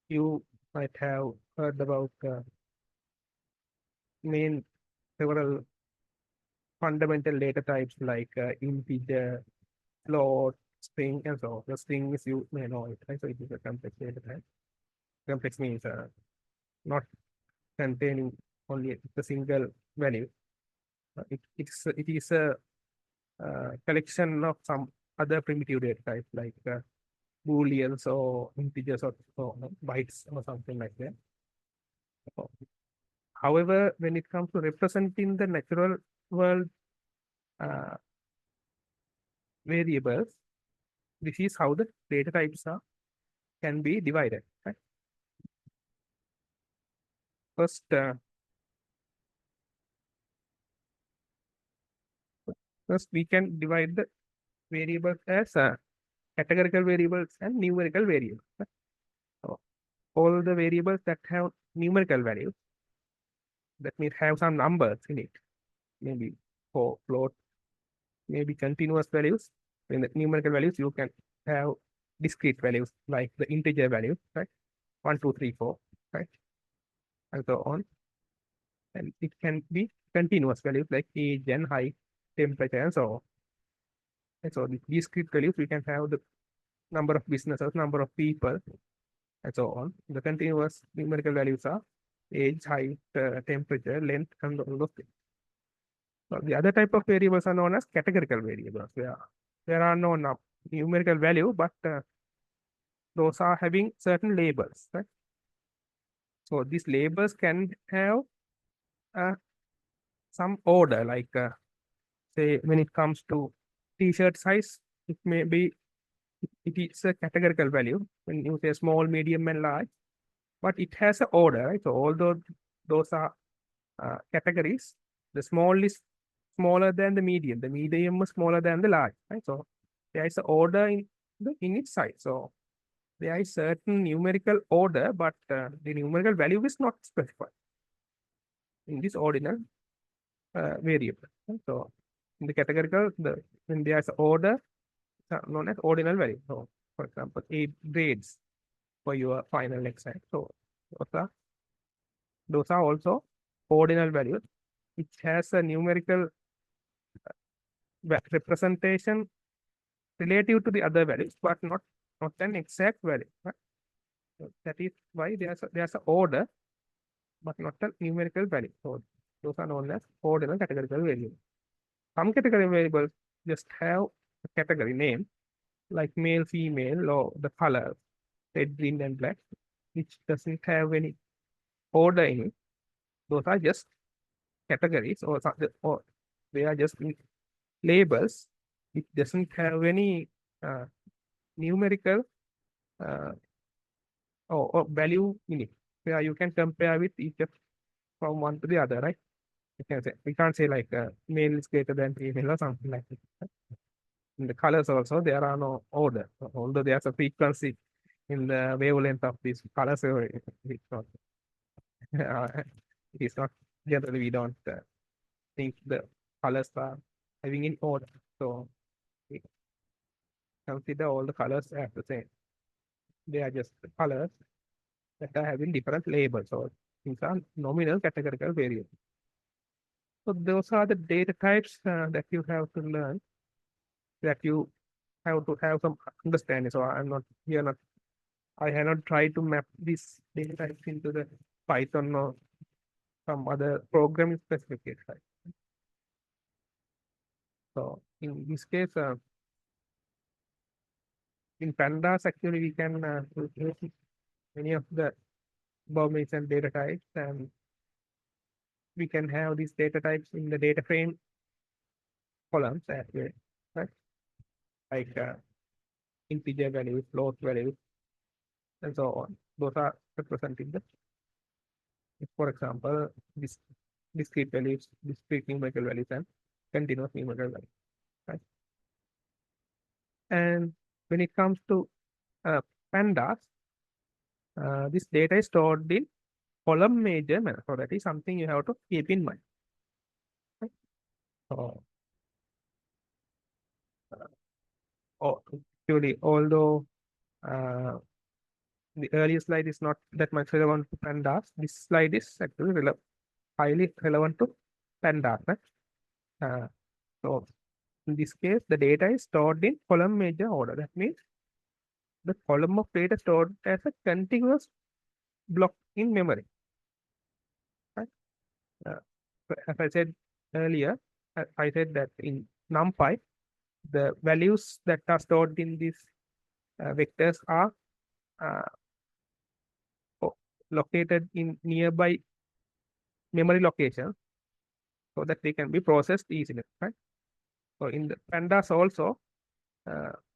you might have heard about main several fundamental data types like integer, float, string, and so on. The string is you may know it, right? So it is a complex data type. Complex means not containing only the single value. It is a collection of some other primitive data types like booleans or integers or bytes or something like that. However, when it comes to representing the natural world uh, variables, this is how the data types are can be divided. Right? First, first we can divide the variables as categorical variables and numerical variables. Right? So all the variables that have numerical values, that means have some numbers in it, maybe for float, maybe continuous values. In the numerical values, you can have discrete values like the integer value, right? 1, 2, 3, 4, right? And so on. And it can be continuous values like age and height, temperature, and so on. And so the discrete values, we can have the number of businesses, number of people, and so on. The continuous numerical values are age, height, temperature, length, and all those things. So the other type of variables are known as categorical variables, where there are no numerical value, but those are having certain labels, right? So these labels can have uh, some order, like say when it comes to t-shirt size, it may be it is a categorical value when you say small, medium, and large, but it has an order, right? So although those are categories, the small is smaller than the medium is smaller than the large, right? So there is an order in its size. So there is certain numerical order, but the numerical value is not specified in this ordinal variable. Right? So in the categorical, when there is order, known as ordinal value. So for example, 8 grades for your final exam. So those are also ordinal values, which has a numerical representation relative to the other values, but not an exact value. Right? So that is why there's a order, but not a numerical value. So those are known as ordinal categorical variables. Some category variables just have a category name, like male, female, or the color, red, green, and black, which doesn't have any order in it. Those are just categories, or they are just labels. It doesn't have any uh, numerical uh, or value in it, where you can compare with each of from one to the other, right? We can't say like male is greater than female or something like that. In the colors also, there are no order. Although there's a frequency in the wavelength of these colors, it's not, it's not generally we don't think the colors are having any order. So we consider all the colors as the same. They are just the colors that are having different labels. So these are nominal categorical variables. So those are the data types that you have to learn, that you have to have some understanding. So I'm not here not I have not tried to map these data types into the Python or some other programming specific data type. So in this case, in Pandas, actually we can use many of the above mentioned data types, and we can have these data types in the data frame columns as well, right? Like integer values, float values, and so on. Those are representing the, for example, this discrete values, discrete numerical values, and continuous numerical values, right? And when it comes to uh, pandas, this data is stored in column major manner. So that is something you have to keep in mind. Right? So, actually, although uh, the earlier slide is not that much relevant to pandas, this slide is actually highly relevant to pandas. Right? Uh, so in this case, the data is stored in column major order. That means the column of data stored as a contiguous block in memory. Right? Uh, as I said earlier, I said that in NumPy, the values that are stored in these vectors are uh, located in nearby memory locations so that they can be processed easily, right? So in the pandas also,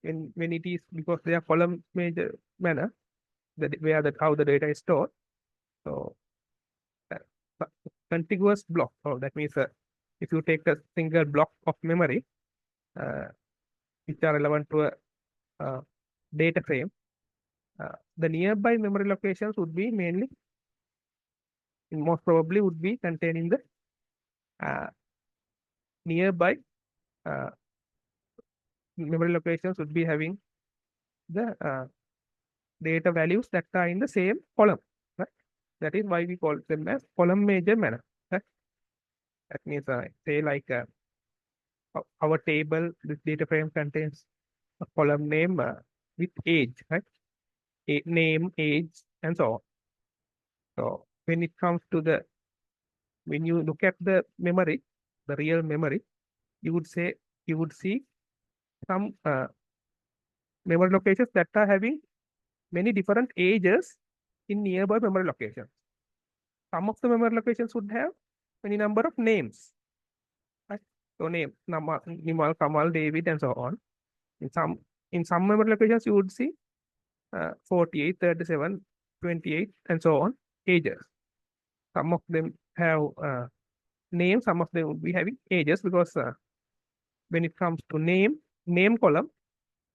when it is because they are column major manner, that where the how the data is stored. So uh, contiguous block. So that means if you take a single block of memory, uh, which are relevant to a data frame, the nearby memory locations would be mainly, most probably, would be contained in the uh, nearby uh, memory locations would be having the data values that are in the same column. Right? That is why we call them as column major manner. Right? That means, say, like our table, this data frame contains a column name with age, right? Name, age, and so on. So when it comes to when you look at the memory, the real memory, you would see some memory locations that are having many different ages in nearby memory locations. Some of the memory locations would have many number of names, right? So name, Nimal, Kamal, David, and so on. In some memory locations, you would see 48, 37, 28, and so on ages. Some of them have names, some of them would be having ages because when it comes to name column,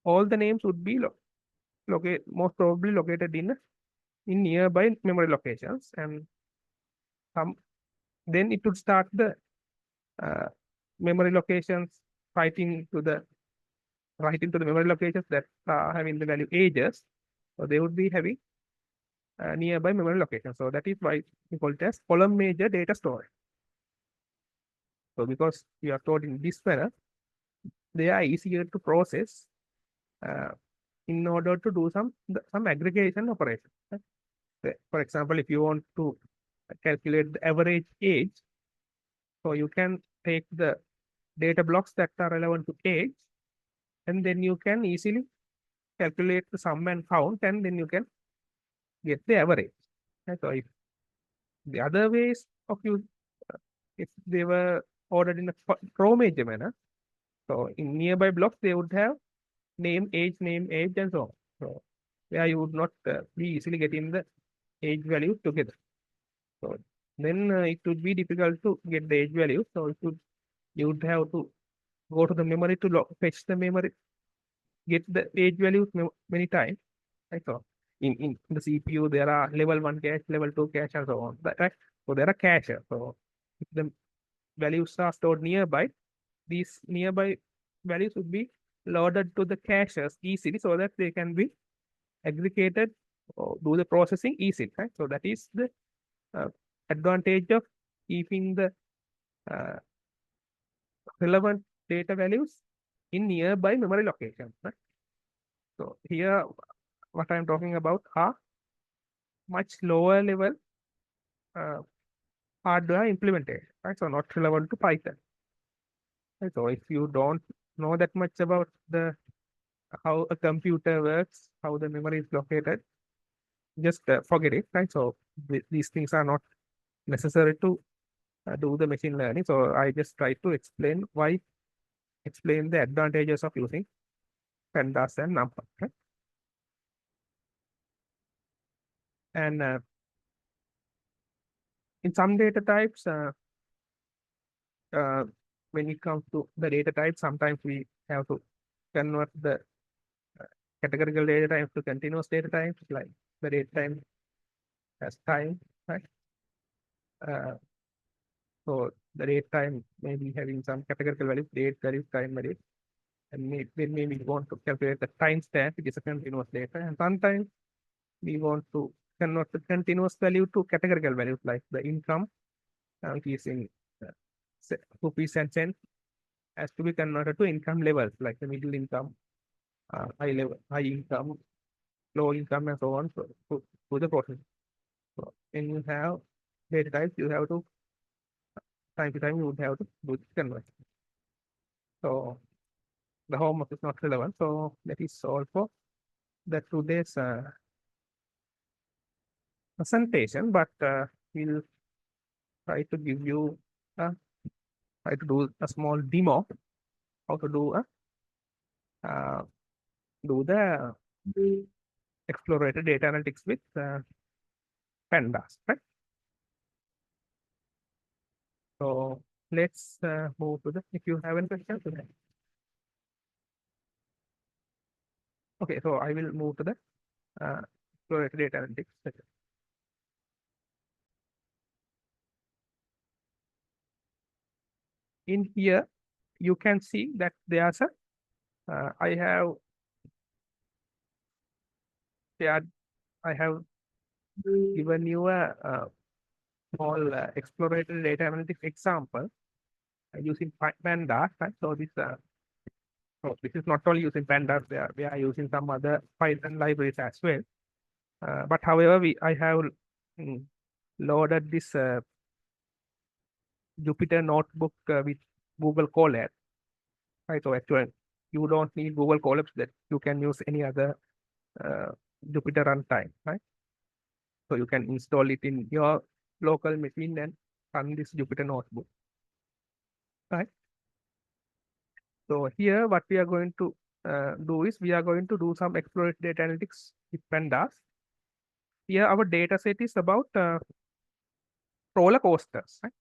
all the names would be most probably located in nearby memory locations, and some then it would start the uh, memory locations writing to the memory locations that are having the value ages, so they would be having nearby memory locations. So that is why we call it as column major data storage. So because we are stored in this manner, they are easier to process uh, in order to do some aggregation operation. For example, if you want to calculate the average age, so you can take the data blocks that are relevant to age, and then you can easily calculate the sum and count, and then you can get the average. So if the other ways of use, if they were ordered in a row major manner, so in nearby blocks they would have name, age, and so on. So where you would not be easily getting the age values together. So then it would be difficult to get the age values. So you would have to go to the memory to fetch the memory, get the age values many times. Right? So in the CPU, there are level 1 cache, level 2 cache, and so on. Right? So there are caches. So if the values are stored nearby, these nearby values would be loaded to the caches easily so that they can be aggregated or do the processing easily. Right? So that is the uh, advantage of keeping the uh, relevant data values in nearby memory locations. Right? So here, what I'm talking about are much lower level uh, hardware implementation. Right? So not relevant to Python. Right? So if you don't know that much about the how a computer works, how the memory is located, just forget it. Right? So these things are not necessary to do the machine learning. So I just try to explain the advantages of using Pandas and NumPy. Right? And in some data types, uh, when it comes to the data type, sometimes we have to convert the categorical data types to continuous data types, like the data time has time, right? Uh, so the date time may be having some categorical value, date value, time value, and then maybe we want to calculate the timestamp, which is a continuous data, and sometimes we want to convert the continuous value to categorical values like the income, which is in rupees and cents, has to be converted to income levels like the middle income, high level, high income, low income, and so on. So to the process. So when you have data types, you have to time to time you would have to do this conversion. So the homework is not relevant. So that is all for the today's presentation. But we'll try to give you try to do a small demo how to uh, do the exploratory data analytics with pandas, right? So let's move to the, if you have any questions. Okay, so I will move to the exploratory data analytics section. In here, you can see that there's a, I have, yeah, I have given you a small exploratory data analytics example using Pandas, right? So this is not only using Pandas, we are using some other Python libraries as well. But however, I have loaded this Jupyter notebook with Google Colab, right? So actually, you don't need Google Colabs, that you can use any other uh, Jupyter runtime, right? So you can install it in your local machine and run this Jupyter notebook, right? So here, what we are going to do is we are going to do some exploratory data analytics with Pandas. Here, our data set is about roller coasters, right?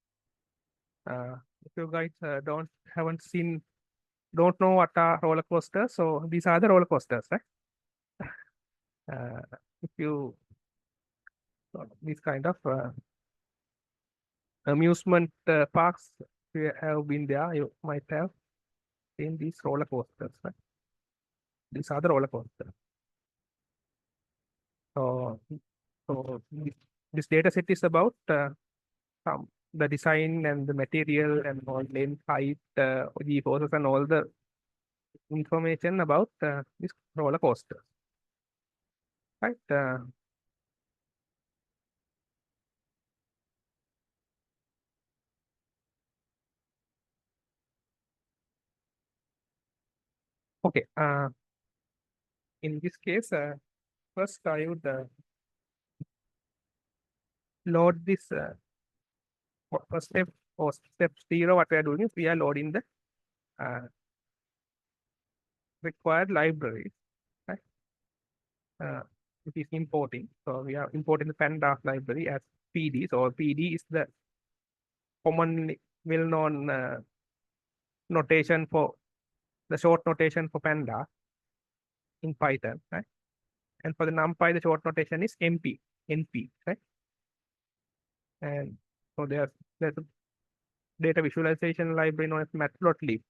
If you guys don't know what are roller coasters, so these are the roller coasters, right? Uh, if you these kind of amusement parks, if you have been there, you might have seen these roller coasters, right? These are the roller coasters. So, this data set is about the design and the material and all length, height, G forces, and all the information about this roller coaster, right? Okay. In this case, first I would load this first step or step zero. What we are doing is we are loading the uh, required libraries, right? It is importing. So we are importing the Pandas library as PD. So PD is the commonly well-known notation for the short notation for Panda in Python, right? And for the NumPy, the short notation is NP, right? And so there's a data visualization library known as matplotlib.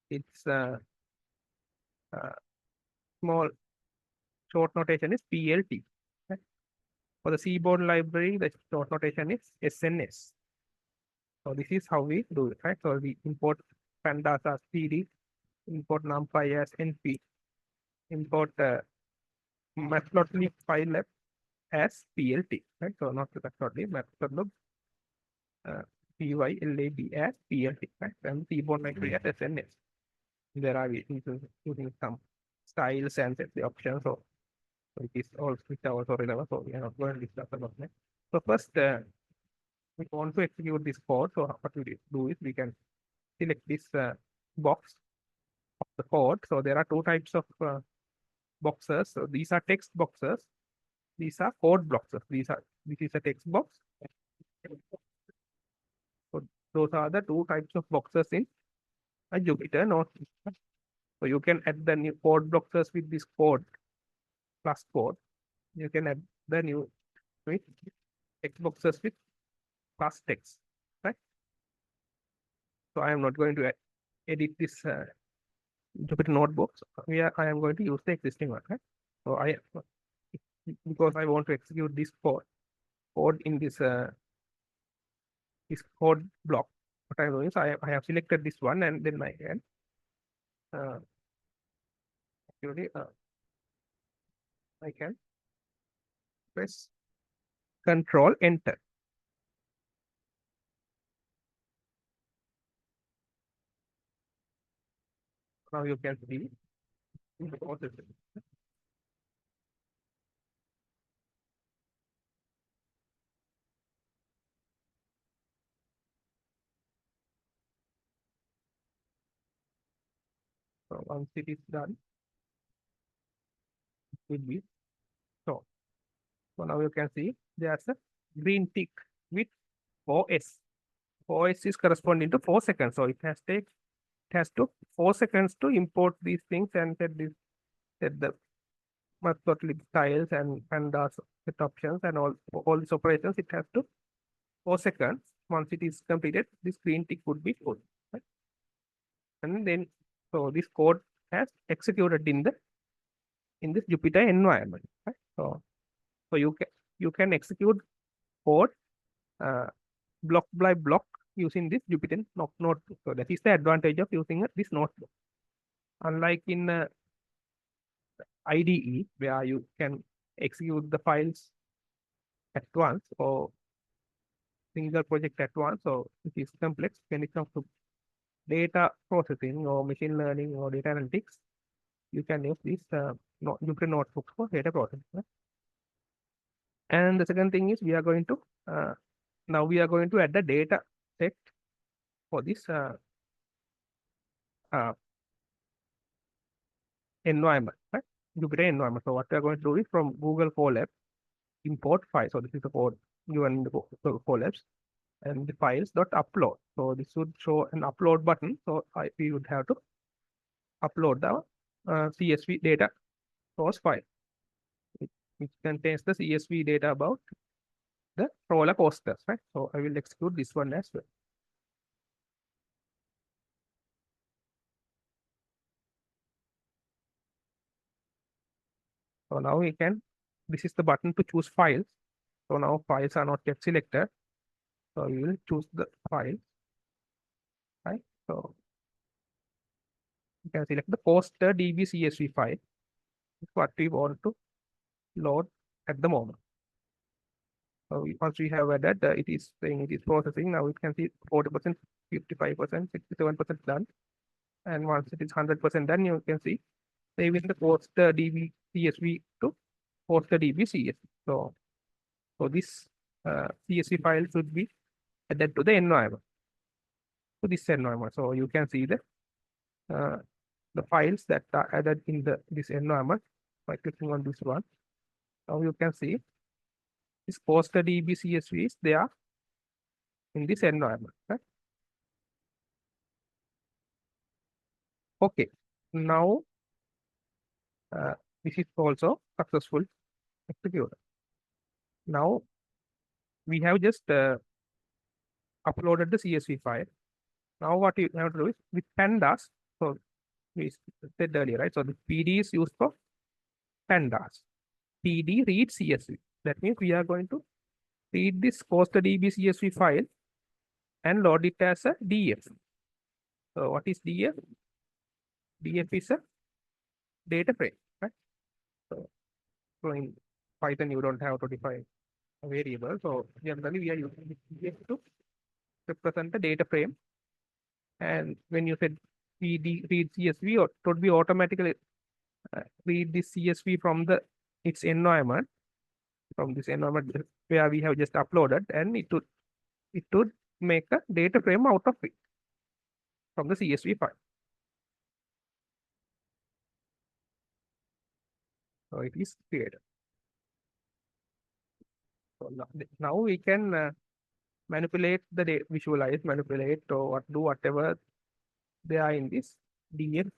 Its uh, small short notation is PLT. Right? For the Seaborn library, the short notation is SNS. So this is how we do it, right? So we import pandas as PD, import NumPy as NP, import matplotlib file as PLT, right? So not matplotlib, matplotlib PYLAB as PLT, right? And Seaborn library as SNS. There are using some styles and set the options. So it is also relevant. So we are not going to discuss about that. So first, we want to execute this code. So what we do is we can select this box of the code. So there are two types of boxes. So these are text boxes. These are code boxes. This is a text box. So those are the two types of boxes in a Jupyter notebook. So you can add the new code boxes with this code plus code. You can add the new with text boxes with plus text, right? So I am not going to edit this Jupyter notebooks. I am going to use the existing one, right? So because I want to execute this code in this code block. What I'm doing is I have selected this one, and then I can uh, actually I can press Control Enter. Now you can see the process. So once it is done, it will be shown. So now you can see there's a green tick with 4S. 4S is corresponding to 4 seconds. So it has to 4 seconds to import these things and set the Matplotlib styles and pandas set options and all these operations. It has to 4 seconds. Once it is completed, this green tick would be full. Right? And then so this code has executed in this Jupyter environment. Right? So you can execute code block by block using this Jupyter notebook. So that is the advantage of using this notebook. Unlike in IDE, where you can execute the files at once or single project at once, so it is complex when it comes to data processing or machine learning or data analytics. You can use this Jupyter notebook for data processing. Right? And the second thing is we are going to now we are going to add the data set for this uh, environment, right? Jupyter environment. So what we are going to do is from Google Colab, import file. So this is the code given in the Colabs and the files dot upload. So this would show an upload button. So we would have to upload the CSV data source file, which contains the CSV data about the roller coasters, right? So I will execute this one as well. So now we can, this is the button to choose files. So now files are not yet selected. So we will choose the file, right? So you can select the coaster DB CSV file. It's what we want to load at the moment. So once we have added, it is saying it is processing. Now we can see 40%, 55%, 67% done. And once it is 100% done, you can see saving the coaster DB CSV to coaster DB CSV. So this CSV file should be added to the environment, to this environment. So you can see the files that are added in this environment by clicking on this one. Now you can see this poster DB CSV is there in this environment. Right? Okay, now this is also successful executed. Now we have just uploaded the CSV file. Now what you have to do is with pandas. So we said earlier, right? So the PD is used for pandas. PD read CSV. That means we are going to read this poster DB CSV file and load it as a DF. So what is DF? DF is a data frame, right? So in Python, you don't have to define a variable. So generally, we are using DF to represent the data frame. And when you said PD read CSV, it would be automatically read this CSV from its environment, from this environment where we have just uploaded, and it would it would make a data frame out of it from the CSV file. So it is created. So now we can manipulate the data, visualize, manipulate, or do whatever they are in this DF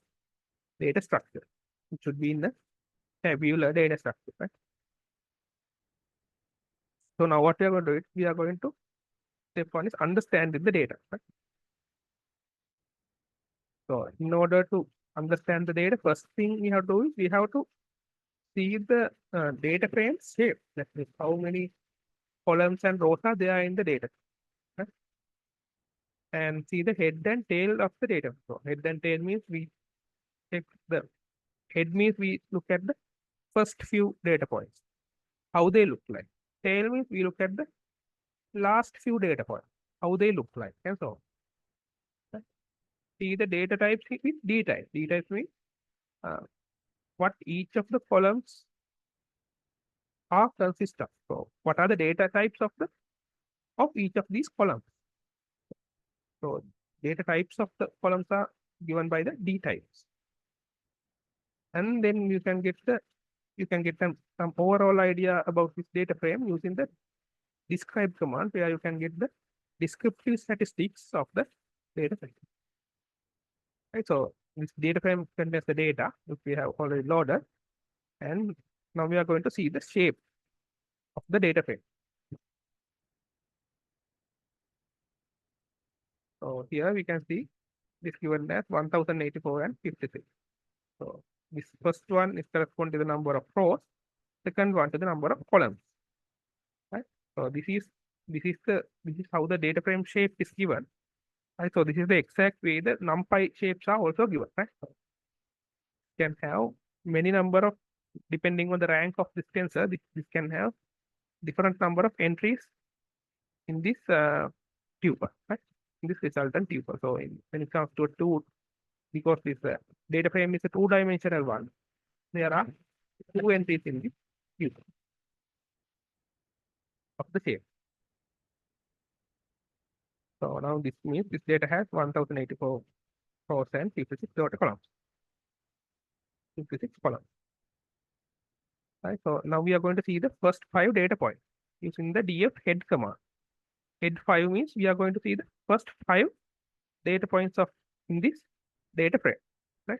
data structure. It should be in the tabular data structure, right? So now what we are going to do is we are going to step one is understanding the data, right? So in order to understand the data, first thing we have to do is we have to see the data frame shape. That is how many columns and rows are there in the data, right? And see the head and tail of the data. So head and tail means we take the head means we look at the first few data points, how they look like. Tail means we look at the last few data points, how they look like, and so on. Right? See the data types with D type. D types means uh, what each of the columns are consist of. So what are the data types of each of these columns? So data types of the columns are given by the D types. And then you can get some overall idea about this data frame using the describe command, where you can get the descriptive statistics of the data frame. Right, so this data frame contains the data which we have already loaded, and now we are going to see the shape of the data frame. So here we can see this given as 1084 and 56. So this first one is correspond to the number of rows, second one to the number of columns. Right? So this is how the data frame shape is given. Right? So this is the exact way the NumPy shapes are also given. Right? So can have many number of, depending on the rank of this tensor, this can have different number of entries in this tuple, right? In this resultant tuple. So when it comes to a two, because this data frame is a two-dimensional one, there are two entries in this tuple of the shape. So now this means this data has 1084 rows and 56 data columns. 56 columns. Right? So now we are going to see the first 5 data points using the df head command. Head 5 means we are going to see the first 5 data points of in this data frame. Right?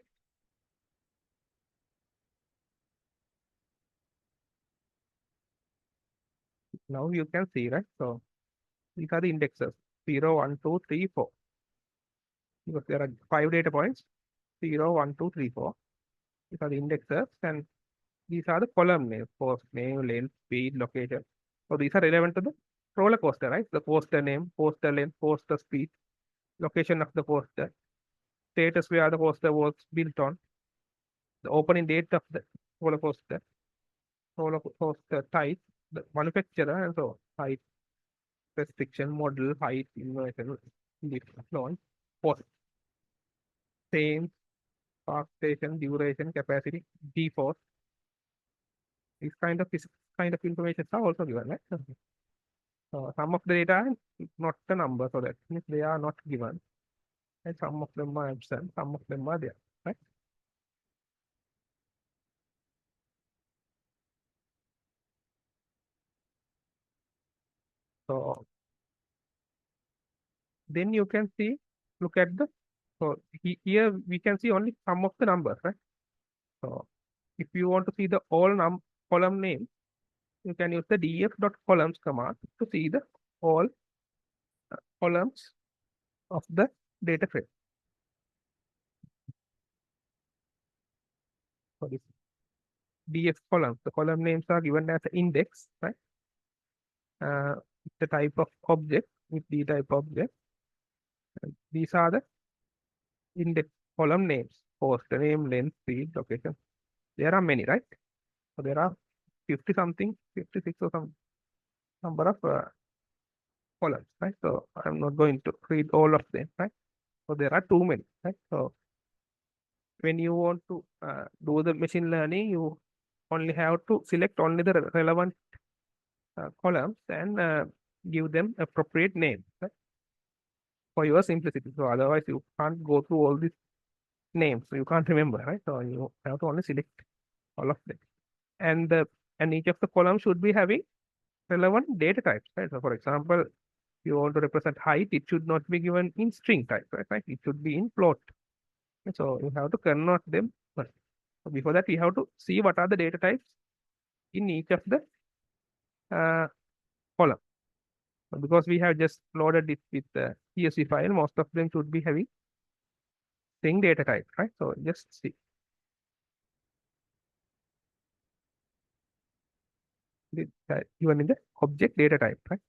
Now you can see, right? So these are the indexes 0, 1, 2, 3, 4. Because there are 5 data points 0, 1, 2, 3, 4. These are the indexes, and these are the column names: post name, length, speed, location. So these are relevant to the roller coaster, right? The poster name, poster length, poster speed, location of the poster, status where the poster was built on, the opening date of the roller coaster type, the manufacturer, and so on. Height, restriction, model, height, inversion, lift, launch, post, same, park station, duration, capacity, G-force. This kind of information are also given, right? So some of the data are not the number, so that means they are not given, and some of them are absent, some of them are there, right? So then you can see, look at the, so here we can see only some of the numbers, right? So if you want to see the all column name, you can use the df.columns command to see the all columns of the data frame. So this df columns, the column names are given as an index, right? The type of object with the type object. And these are the index column names: post name, length, speed, location. There are many, right? So there are 50 something, 56 or some number of columns, right? So I'm not going to read all of them, right? So there are too many, right? So when you want to do the machine learning, you only have to select only the relevant columns and give them appropriate name, right? For your simplicity. So otherwise you can't go through all these names. So you can't remember, right? So you have to only select all of them. And each of the columns should be having relevant data types, right? So for example, you want to represent height, it should not be given in string type, right? It should be in float. So you have to convert them first. So before that, we have to see what are the data types in each of the column. Because we have just loaded it with the CSV file, most of them should be having string data type, right? So just see. Even in the object data type, right?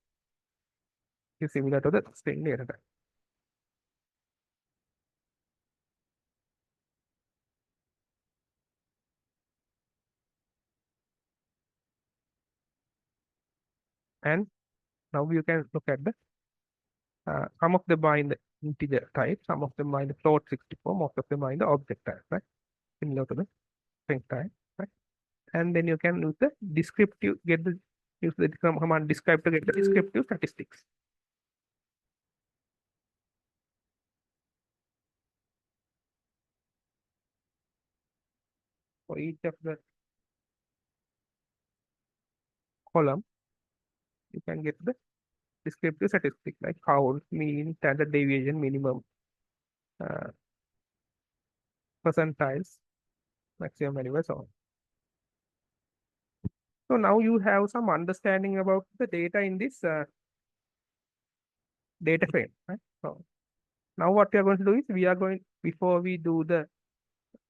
Is similar to the string data type. And now you can look at the some of them are in the integer type, some of them are in the float 64, most of them are in the object type, right? Similar to the string type, right? And then you can use the descriptive, use the command describe to get the descriptive statistics. For each of the column, you can get the descriptive statistics like count, mean, standard deviation, minimum, uh, percentiles, maximum value, and so on. So now you have some understanding about the data in this data frame, right? So now what we are going to do is we are going, before we do the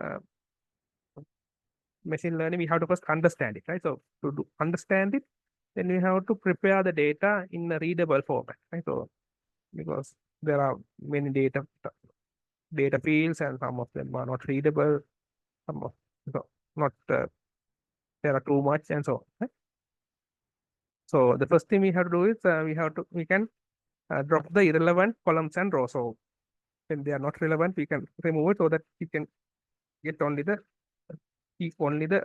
uh, machine learning, we have to first understand it, right? So understand it, then we have to prepare the data in a readable format, right? So because there are many data fields and some of them are not readable, some of so not there are too much and so on, right? So the first thing we have to do is we can drop the irrelevant columns and rows. So when they are not relevant, we can remove it so that we can get only the keep only the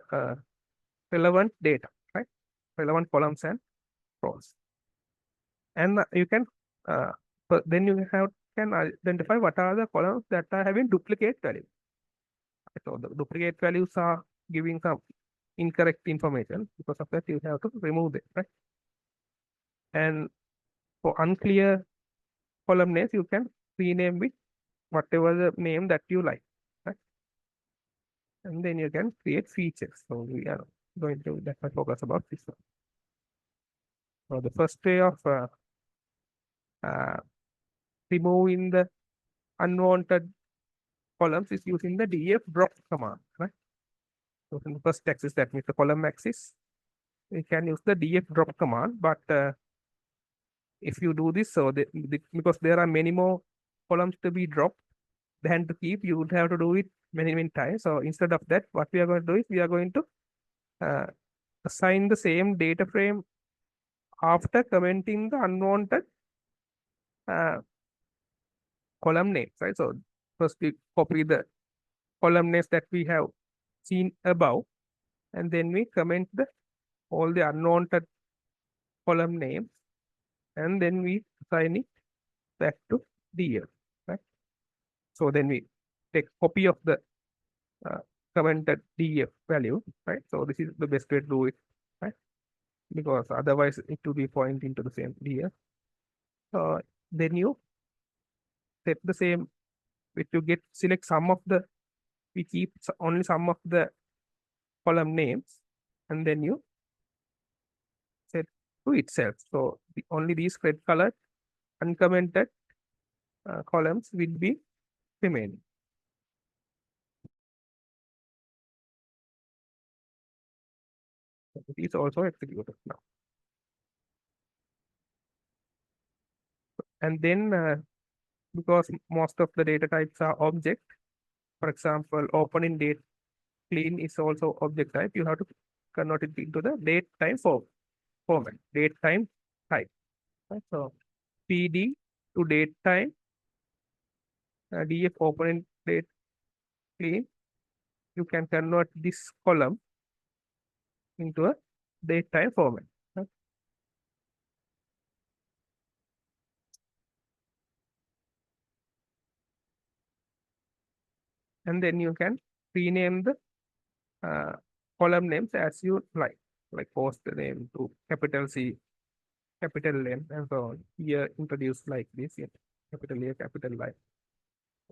relevant data, right? Relevant columns and rows. And you can then you can identify what are the columns that are having duplicate values. So the duplicate values are giving some incorrect information. Because of that, you have to remove them, right? And for unclear column names, you can rename with whatever the name that you like, right? And then you can create features. So we are going to that much focus about this one. So the first way of uh, removing the unwanted columns is using the df drop command, right? So in the first axis, that means the column axis, we can use the df drop command. But if you do this, so because there are many more columns to be dropped than to keep, you would have to do it many times. So instead of that, what we are going to do is we are going to uh, assign the same data frame after commenting the unwanted uh, column names, right? So first we copy the column names that we have seen above, and then we comment all the unwanted column names, and then we assign it back to df, right? So then we take copy of the uh, commented df value, right? So this is the best way to do it, right? Because otherwise it will be pointing to the same df. Then you set the same, if you get select some of the, we keep only some of the column names, and then you set to itself. So only these red colored uncommented columns will be remaining. So it is also executed now. And then because most of the data types are object, for example, opening date clean is also object type, you have to convert it into the date time format, date time type, right? So PD to date time, df opening date clean, you can convert this column into a date time format, right? and then you can rename the column names as you like post name to capital C, capital N, and so on. Here introduced like this, yeah. Capital A, capital Y.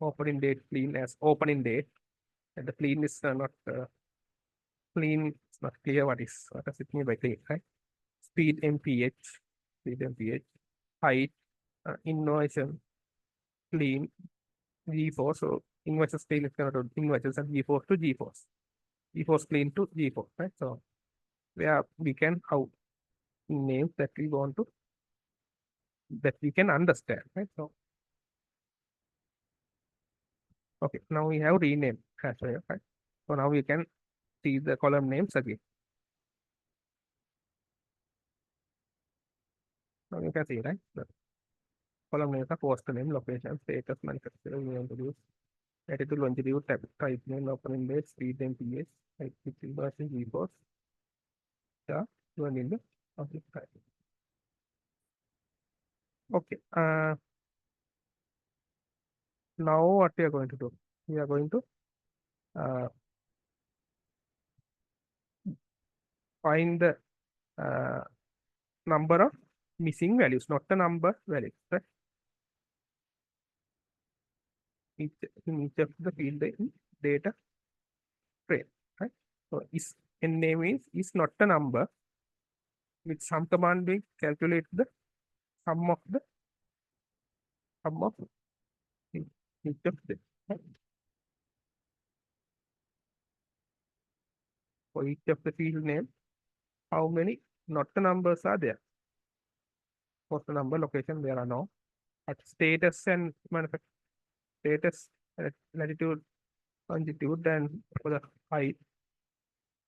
Opening date clean as opening date, and the clean is not clean. It's not clear what does it mean by clean, right? Speed MPH, speed MPH, height, innovation, clean, G4. So inverses clean is going to inverses and G4 to G4s. G4 clean to G4, right? So where we can out names that we want to that we can understand, right? So okay, now we have renamed as well, right? So now we can see the column names again. Now you can see, right? The column names are post name, location, status, manufacturer, we introduce, latitude, longitude, type name, opening date, speed name, PS, type version, G4, yeah, given in the object type. Okay, now what we are going to do? We are going to uh, find the uh, number of missing values, not the number values, right? Each, in each of the field in data frame, right? So is n name is not a number. With some command we calculate the sum of the sum of each of them. Right? For each of the field name, how many not the numbers are there? For the number location, there are no. At status and manufacture status, latitude, longitude, and for the height,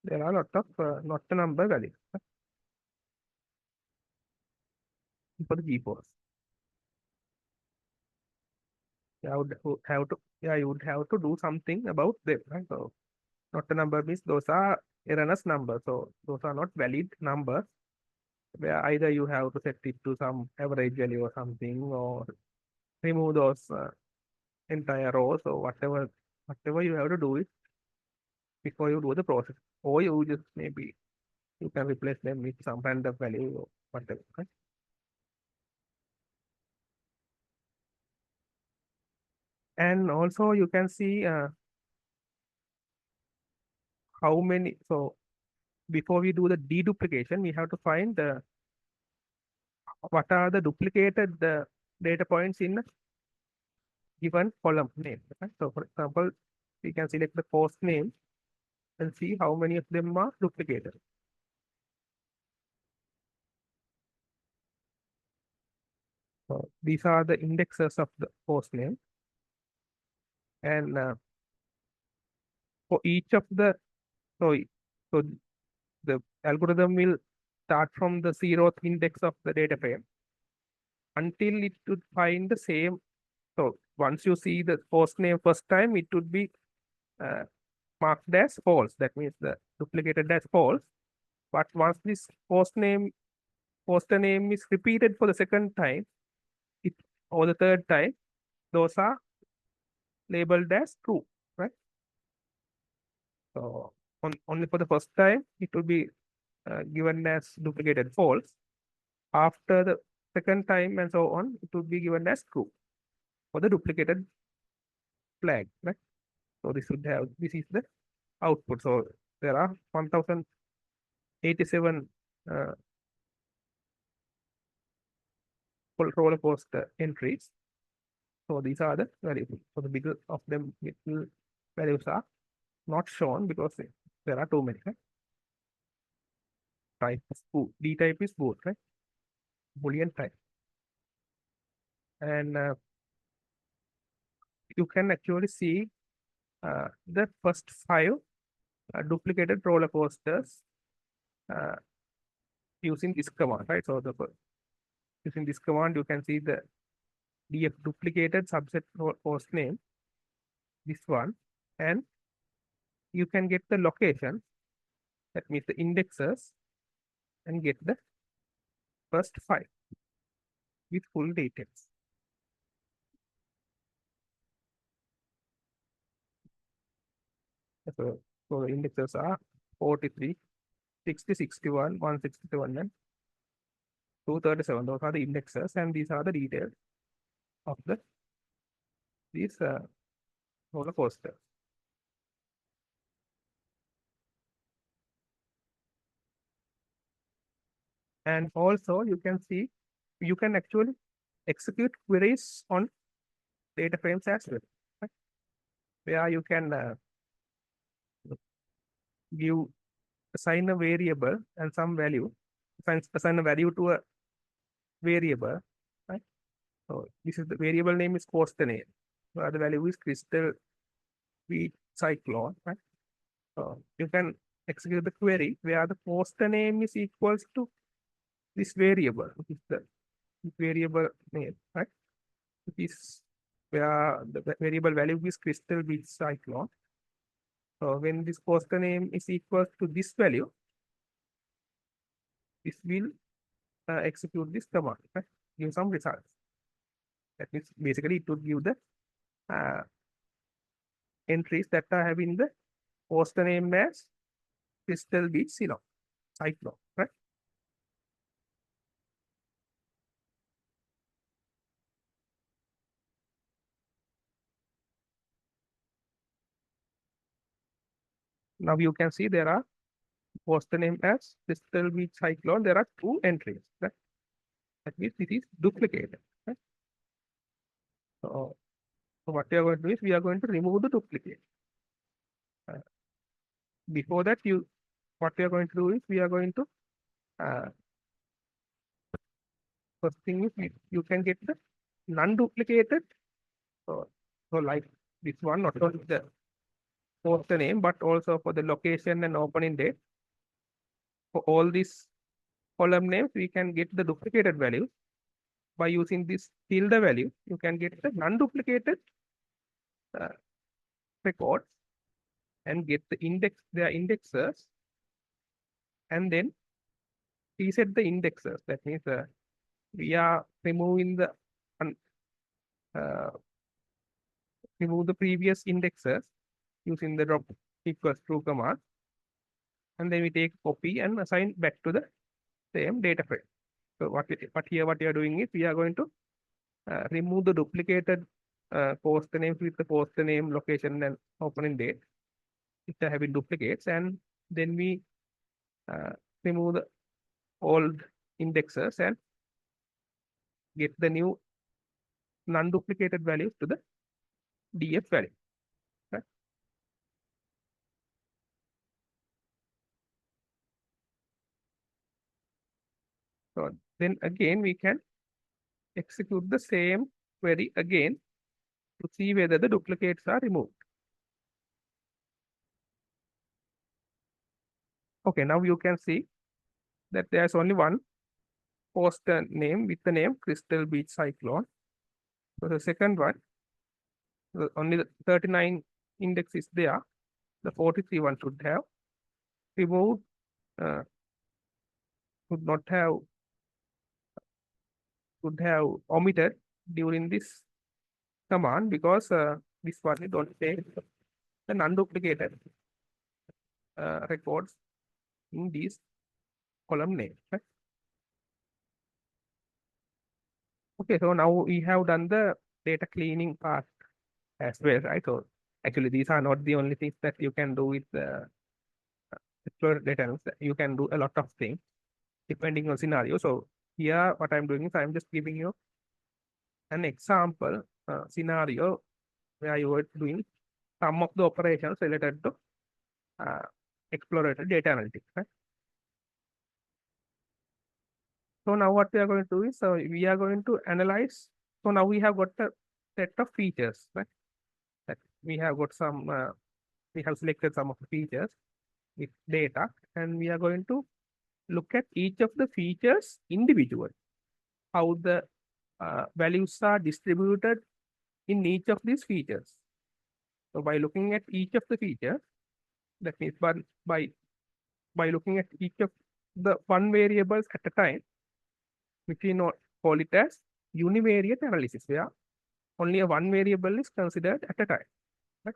there are a lot of not the number values, right? For the G4s. You would have to, yeah, you would have to do something about them, right? So not the number means those are erroneous numbers. So those are not valid numbers where either you have to set it to some average value or something, or remove those entire rows or whatever you have to do it before you do the process. Or you just maybe you can replace them with some random value or whatever, right? And also you can see how many. So before we do the deduplication, we have to find the what are the duplicated data points in a given column name. Right? So for example, we can select the post name and see how many of them are duplicated. So these are the indexes of the post name, and for each of the so so the algorithm will start from the zeroth index of the data frame until it would find the same. So once you see the post name first time, it would be uh, marked as false. That means the duplicated as false. But once this poster name is repeated for the second time, it or the third time, those are labeled as true, right? So only for the first time, it will be given as duplicated false. After the second time and so on, it will be given as true for the duplicated flag, right? So this is the output. So there are 1087 uh, roller coaster entries. So these are the values. So the bigger of them middle values are not shown because there are too many, right? Type is bool. D type is bool, right? Boolean type. And you can actually see the first five duplicated roller coasters uh, using this command, right? So using this command, you can see the df duplicated subset host name, this one, and you can get the location, that means the indexes, and get the first five with full details. So the indexes are 43, 60, 61, 167, and 237. Those are the indexes, and these are the details of these roller coasters. And also you can see, you can actually execute queries on data frames as well, right? Where you can give assign a variable and some value, assign a value to a variable, right? So this is the variable name is coaster name. So the value is crystal wheat cyclone, right? So you can execute the query where the coaster name is equals to this variable, which is the variable name, right? This where the variable value is crystal wheat cyclone. So when this coaster name is equal to this value, this will execute this command, right? Give some results. That means basically it would give the uh, entries that are having the coaster name as crystal beach cyclone, right? Now you can see there are coaster name as crystal beach cyclone. There are two entries, right? That means it is duplicated, right? So what we are going to do is we are going to remove the duplicate. Uh, Before that, what we are going to do is we are going to uh, first thing is you can get the non-duplicated. So like this one, not only the poster name, but also for the location and opening date. For all these column names, we can get the duplicated value by using this tilde value. You can get the non-duplicated uh, records and get the their indexes, and then reset the indexes. That means we are removing the uh, remove the previous indexes using the drop equals true command, and then we take copy and assign back to the same data frame. So what we are doing is we are going to remove the duplicated poster names with the poster name, location, and opening date, if they have been duplicates, and then we uh, remove the old indexes and get the new non-duplicated values to the DF value. Right? So then again we can execute the same query again to see whether the duplicates are removed. Okay, now you can see that there's only one poster name with the name Crystal Beach Cyclone. So the second one, only the 39 index is there. The 43 one should have removed, should not have, should have omitted during this command, because this one don't take the non-duplicated records in these column names. Right? Okay, so now we have done the data cleaning part as well, right? So actually, these are not the only things that you can do with the Explorer data analysis. You can do a lot of things depending on scenario. So here, what I'm doing is I'm just giving you an example scenario where you are doing some of the operations related to uh, exploratory data analytics. Right? So now what we are going to do is we are going to analyze. So now we have got a set of features, right? That we have got some, we have selected some of the features with data, and we are going to look at each of the features individually, how the values are distributed in each of these features. So by looking at each of the features, that means by looking at each of the one variables at a time, which we call it as univariate analysis, where only a one variable is considered at a time. Right?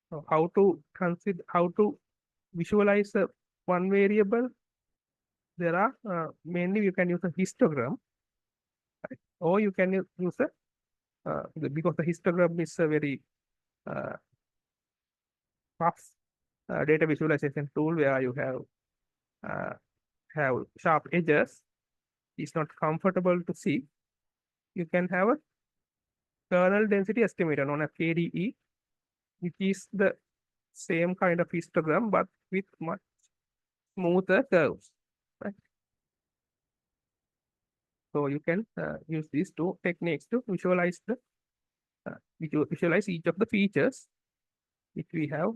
So how to consider, how to visualize one variable? There are mainly you can use a histogram, right? Or you can use a because the histogram is a very uh, rough data visualization tool where you uh, have sharp edges. It's not comfortable to see. You can have a kernel density estimator known as KDE, which is the same kind of histogram but with much smoother curves. Right? So you can use these two techniques to visualize visualize each of the features which we have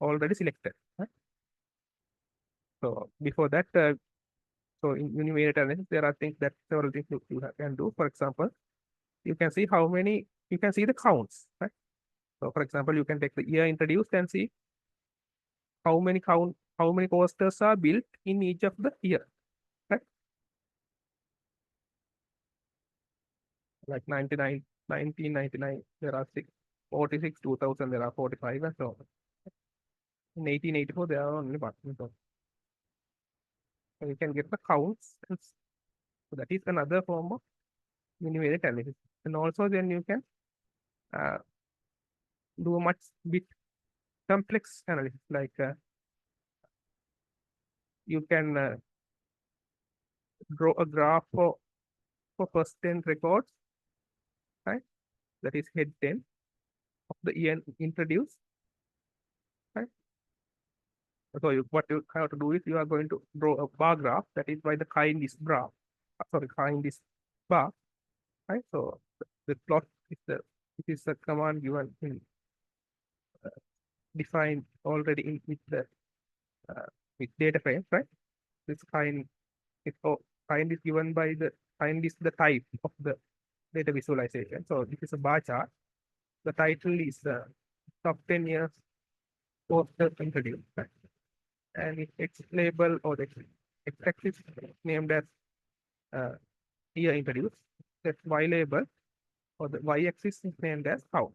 already selected. Right? So before that, so in univariate analysis, there are things that several things you can do. For example, you can see how many, you can see the counts. Right? So for example, you can take the year introduced and see how many coasters are built in each of the year. Right? Like 1999, there are 46, 2000, there are 45, and so on. In 1884, there are only one. So you can get the counts. So that is another form of univariate analysis. And also then you can uh, do a much bit complex analysis, like you can draw a graph for first 10 records, right? That is head 10 of the year introduced, right? So what you have to do is you are going to draw a bar graph that is by the kind is graph, kind is bar, right? So the plot is it is a command given in defined already in uh, with data frames, right? This kind is kind is given by the kind is the type of the data visualization. So this is a bar chart. The title is top 10 years poster introduced, right? And it's label or the x-axis named as uh, year introduced. That's y label, or the y-axis is named as how.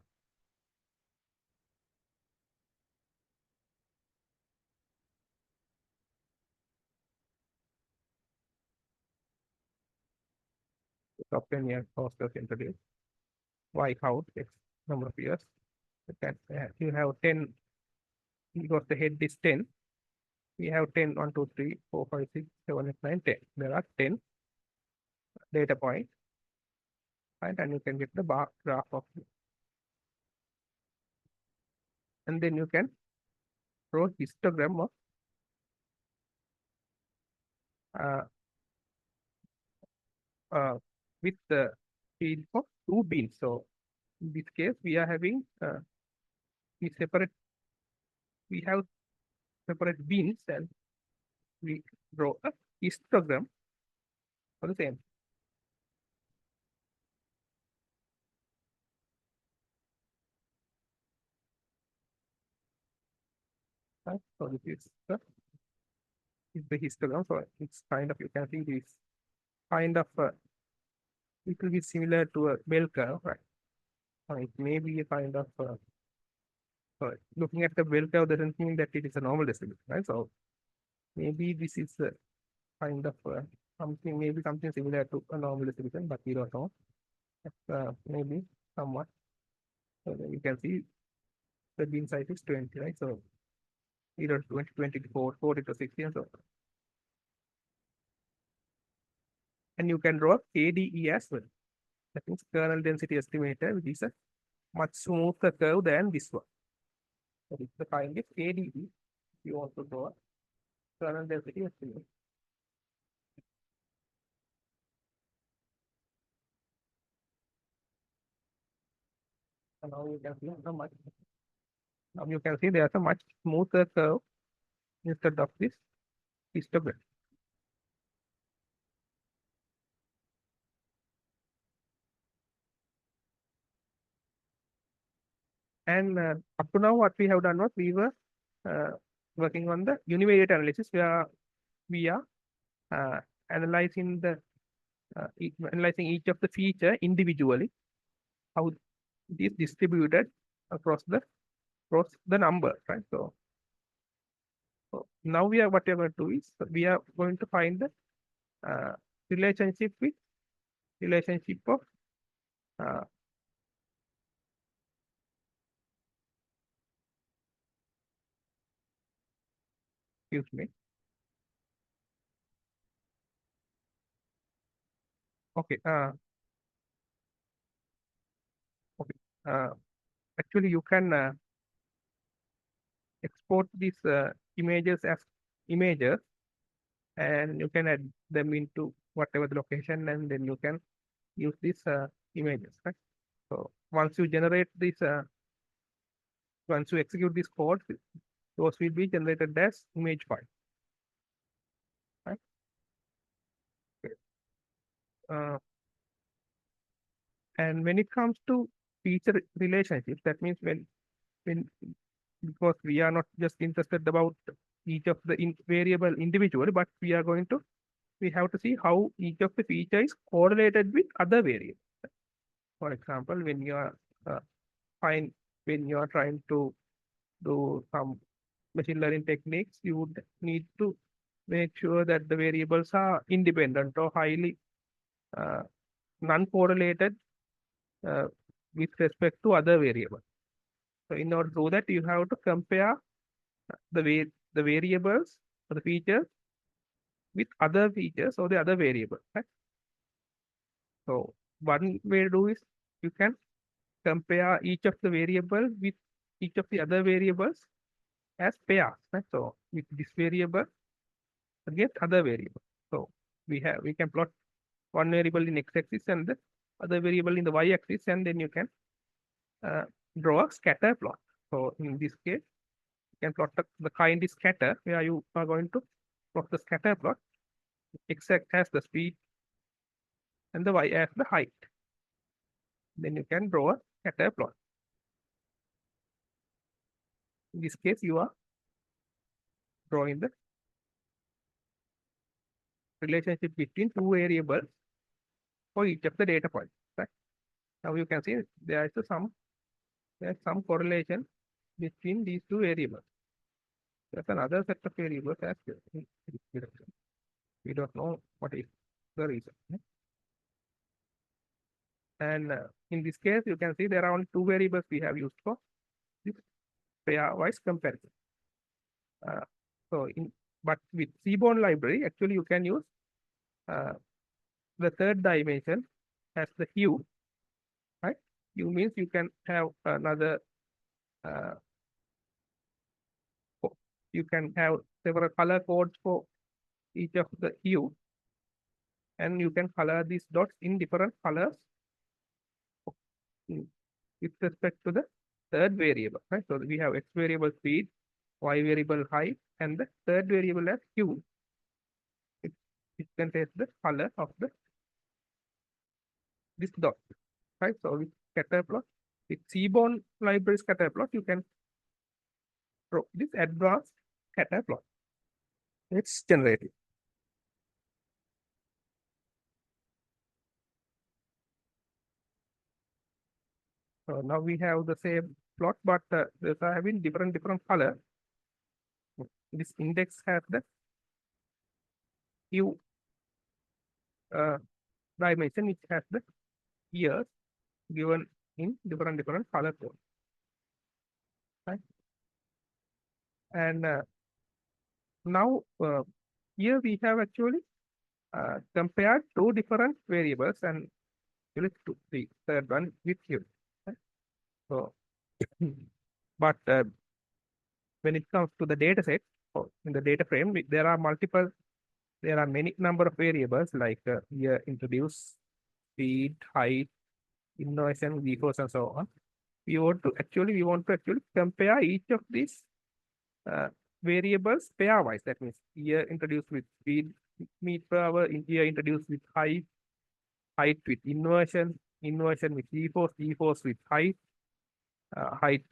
The top 10 years posters introduced. Y count, x number of years. You have 10 because the head is 10. We have 10, 1, 2, 3, 4, 5, 6, 7, 8, 9, 10. There are 10 data points, right? And you can get the bar graph of it. And then you can draw histogram of uh, with the field of two beans. So in this case, we are having we separate, we have separate beans, and we draw a histogram for the same. Right? So this is the histogram. So it's kind of, you can see this kind of it will be similar to a bell curve, right? It may be a kind of so looking at the bell curve doesn't mean that it is a normal distribution, right? So maybe this is a kind of something, maybe something similar to a normal distribution, but we don't know. Maybe somewhat. So then you can see the bean size is 20, right? So either 20, 24, 40 to 60, and so on. And you can draw KDE as well. That means kernel density estimator, which is a much smoother curve than this one. So it's the kind of KDE. If you want to draw kernel density estimator. And now you can see how much. Now you can see there's a much smoother curve instead of this histogram. And up to now, what we have done was we were uh, working on the univariate analysis where we are uh, analyzing the analyzing each of the feature individually, how it is distributed across the cross the number, right? So now what we are going to do is we are going to find the uh, relationship with relationship of uh, excuse me. Okay. Okay. Actually, you can export these images as images, and you can add them into whatever the location, and then you can use these images, right? So once you generate this, once you execute this code, those will be generated as image file, right? Okay. Uh, and when it comes to feature relationships, that means when because we are not just interested about each of the variable individually, but we have to see how each of the feature is correlated with other variables. For example, uh, find when you are trying to do some machine learning techniques, you would need to make sure that the variables are independent or highly uh, non-correlated uh, with respect to other variables. So in order to do that, you have to compare the variables or the features with other features or the other variables. Right? So one way to do is you can compare each of the variable with each of the other variables as pairs. Right? So with this variable against other variable. So we can plot one variable in x-axis and the other variable in the y-axis, and then you can uh, draw a scatter plot. So in this case, you can plot the kind is scatter, where you are going to plot the scatter plot. X as the speed and the y as the height. Then you can draw a scatter plot. In this case, you are drawing the relationship between two variables for each of the data points. Right? Now you can see there's some correlation between these two variables. There's another set of variables as well. We don't know what is the reason. Right? And in this case, you can see there are only two variables we have used for this pairwise comparison. Uh, so but with Seaborn library, actually you can use uh, the third dimension as the hue, right? Hue means you can have another, uh, you can have several color codes for each of the hue, and you can color these dots in different colors with respect to the third variable, right? So we have x variable speed, y variable height, and the third variable as hue. It contains the color of this dot, right? So with scatter plot, with Seaborn library scatter plot, you can draw this advanced scatter plot. It's generated. So now we have the same plot, but these are having different color. This index has the hue dimension, which has the years given in different color code, right? And now here we have actually compared two different variables and to the third one with hue. Right? So, but when it comes to the data set, or in the data frame, there are many number of variables like year introduce, speed, height, innovation, vehicles, and so on. We want to actually compare each of these uh, variables pairwise. That means year introduced with speed, meter per hour, year introduced with height with inversion with g-force with height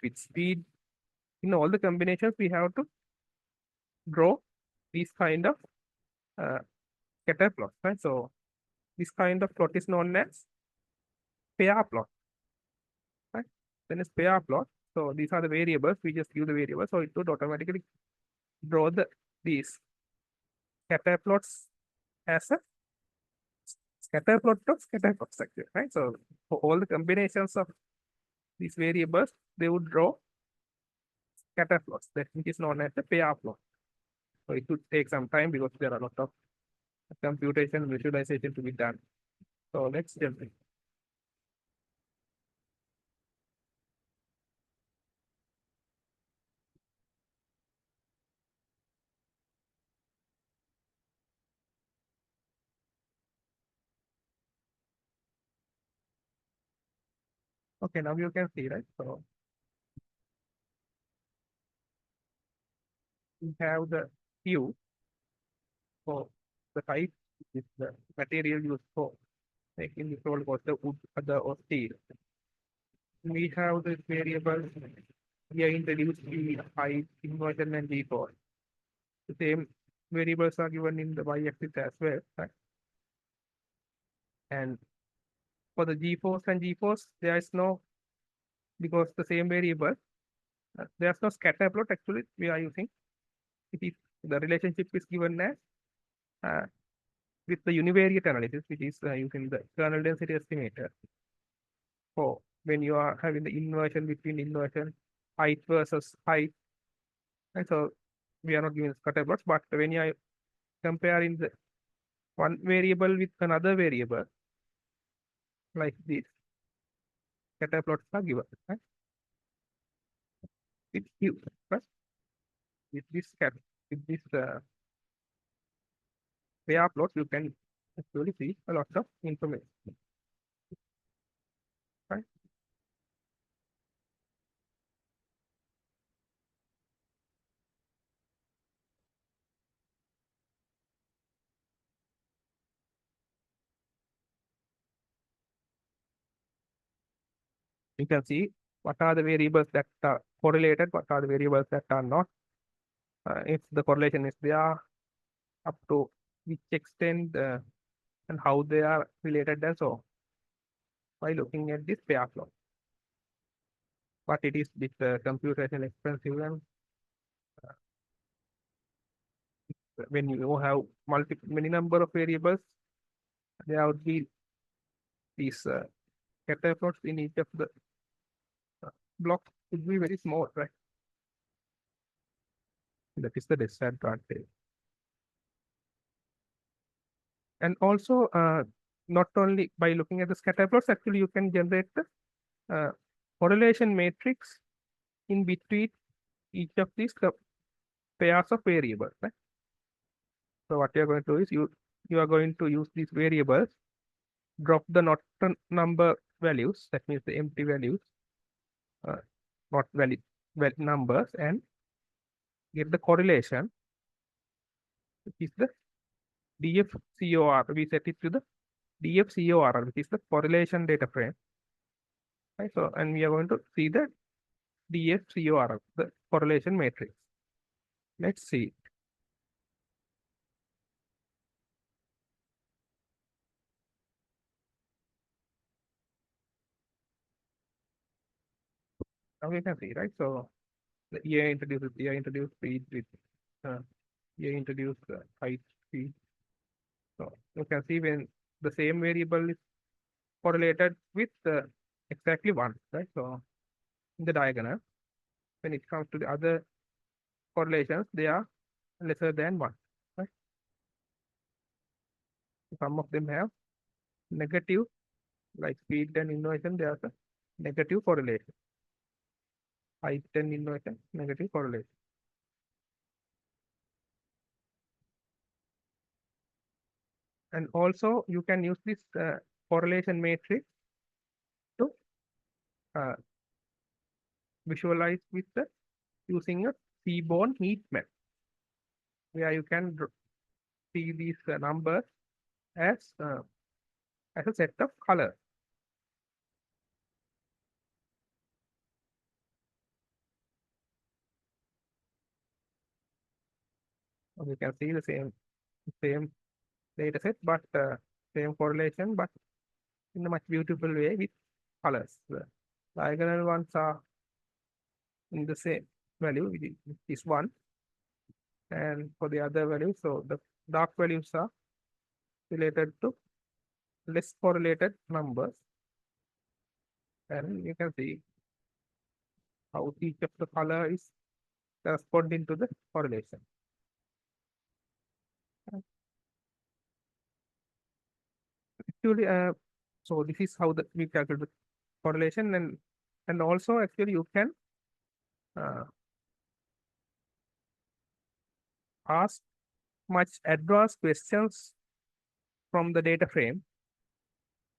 with speed. In all the combinations, we have to draw these kind of uh, scatter plots, right? So this kind of plot is known as pair plot, right? Then is pair plot. So these are the variables. We just give the variables, so it would automatically draw these scatter plots as a scatter plot of scatter plot structure, right? So for all the combinations of these variables, they would draw scatter plots, that which is known as the pair plot. So it would take some time because there are a lot of computation visualization to be done. So let's jump in. Okay, now you can see, right? So we have the hue for the type, is the material used for making the roll was the wood, other or steel. We have this variable. We are introduced the height, inversion, and G4. The same variables are given in the y-axis as well, right? And for the G-force and G-force, there is no, because the same variable, there's no scatter plot actually we are using. It is, the relationship is given as uh, with the univariate analysis, which is using the kernel density estimator. For when you are having the inversion between inversion, height versus height, and so we are not giving scatter plots, but when you are comparing the one variable with another variable, like this, scatter plots are given, right? With hue, right? With this with this pair plot, you can actually see a lot of information, right? You can see what are the variables that are correlated, what are the variables that are not. If the correlation is there, up to which extent and how they are related and so on, by looking at this pair plot. But it is with computation expensive, and when you have many number of variables, there would be these scatter plots in each of the blocks would be very small, right? That is the disadvantage. And also, not only by looking at the scatter plots, actually you can generate the correlation matrix in between each of these pairs of variables, right? So what you are going to do is you are going to use these variables, drop the not number values, that means the empty values, uh, not valid numbers, and get the correlation, which is the DFCOR. We set it to the DFCOR, which is the correlation data frame, right? So, and we are going to see the DFCOR, the correlation matrix. Let's see. Now we can see, right? So the EA introduced speed with EA introduced height, speed. So you can see when the same variable is correlated with exactly one, right? So in the diagonal, when it comes to the other correlations, they are lesser than one, right? Some of them have negative, like speed and inversion, there's a negative correlation. Height and inversion, negative correlation. And also you can use this correlation matrix to uh, visualize with the using a seaborne heat map, where you can see these numbers as a set of colors. You can see the same data set, but same correlation, but in a much beautiful way with colors. The diagonal ones are in the same value, which is 1. And for the other value, so the dark values are related to less correlated numbers. And you can see how each of the color is corresponding to the correlation. Actually, so this is how we calculate the correlation, and also actually you can uh, ask much advanced questions from the data frame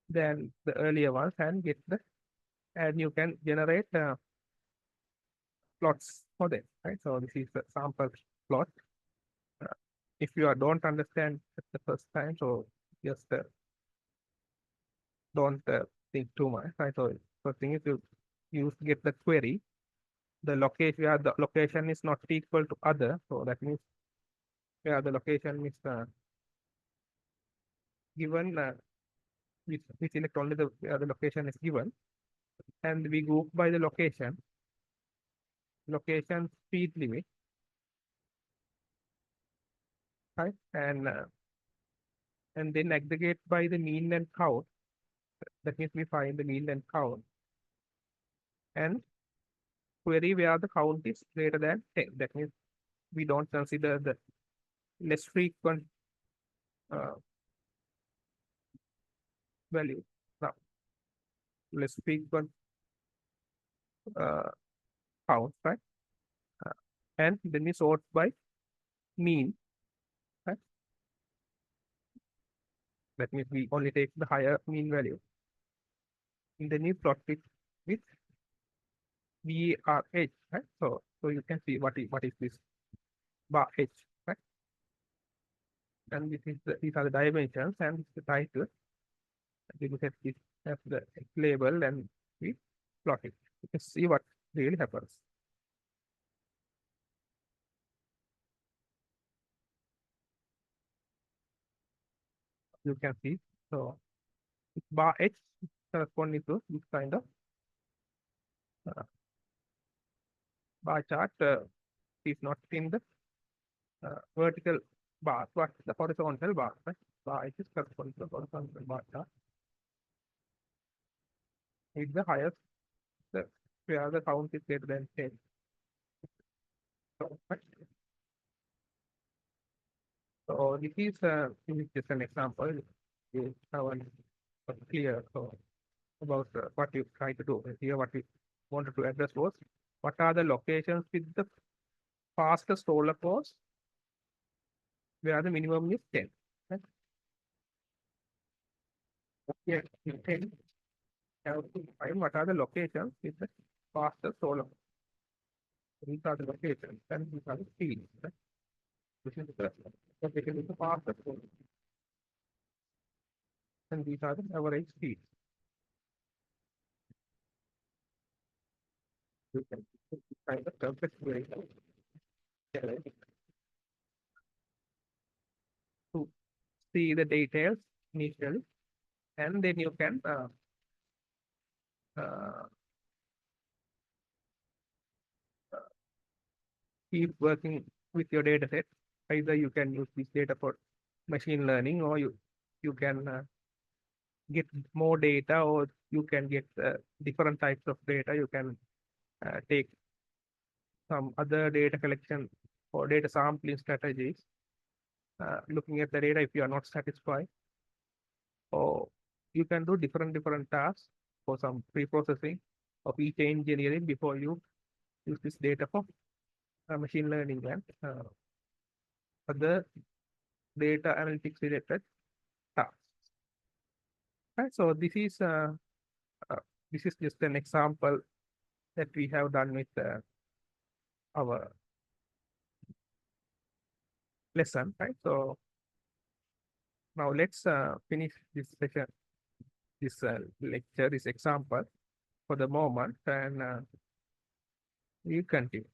than the earlier ones and get the, and you can generate plots for them, right? So this is the sample plot. If you don't understand at the first time, so just don't think too much, right? So first thing is you get the query, the location where the location is not equal to other, so that means where the location is given, we select only the where the location is given, and we group by the location speed limit, right? And then aggregate by the mean and count. That means we find the mean and count, and query where the count is greater than 10. That means we don't consider the less frequent uh, value. Now, less frequent uh, count, right? Uh, and then we sort by mean, right? That means we only take the higher mean value. And then you plot it with VRH, right? So you can see what is this bar H, right? And these are the dimensions and this is the title. We look at this as the label and we plot it. You can see what really happens. You can see, so bar H corresponding to this kind of uh, bar chart is not in the vertical bar, but the horizontal bar, right? Bar H is corresponding to the horizontal bar chart. It's the highest, the, where the count is greater than 10. So, right? So this is just an example. You have a clear so about what you try to do. Here, what we wanted to address was what are the locations with the fastest roller course where the minimum is 10. Right? Here, in 10, have to find what are the locations with the fastest roller course. These are the locations and these are the speeds. Right? This is the location with the fastest roller course. And these are the average speeds. You can find the complex variable to see the details initially, and then you can uh, keep working with your data set. Either you can use this data for machine learning, or you can get more data, or you can get different types of data. You can take some other data collection or data sampling strategies, looking at the data if you are not satisfied, or you can do different tasks for some pre-processing of each engineering before you use this data for machine learning and other data analytics related tasks. Right, so uh, this is just an example that we have done with our lesson, right? So now let's finish this session, this lecture, this example for the moment, and we continue.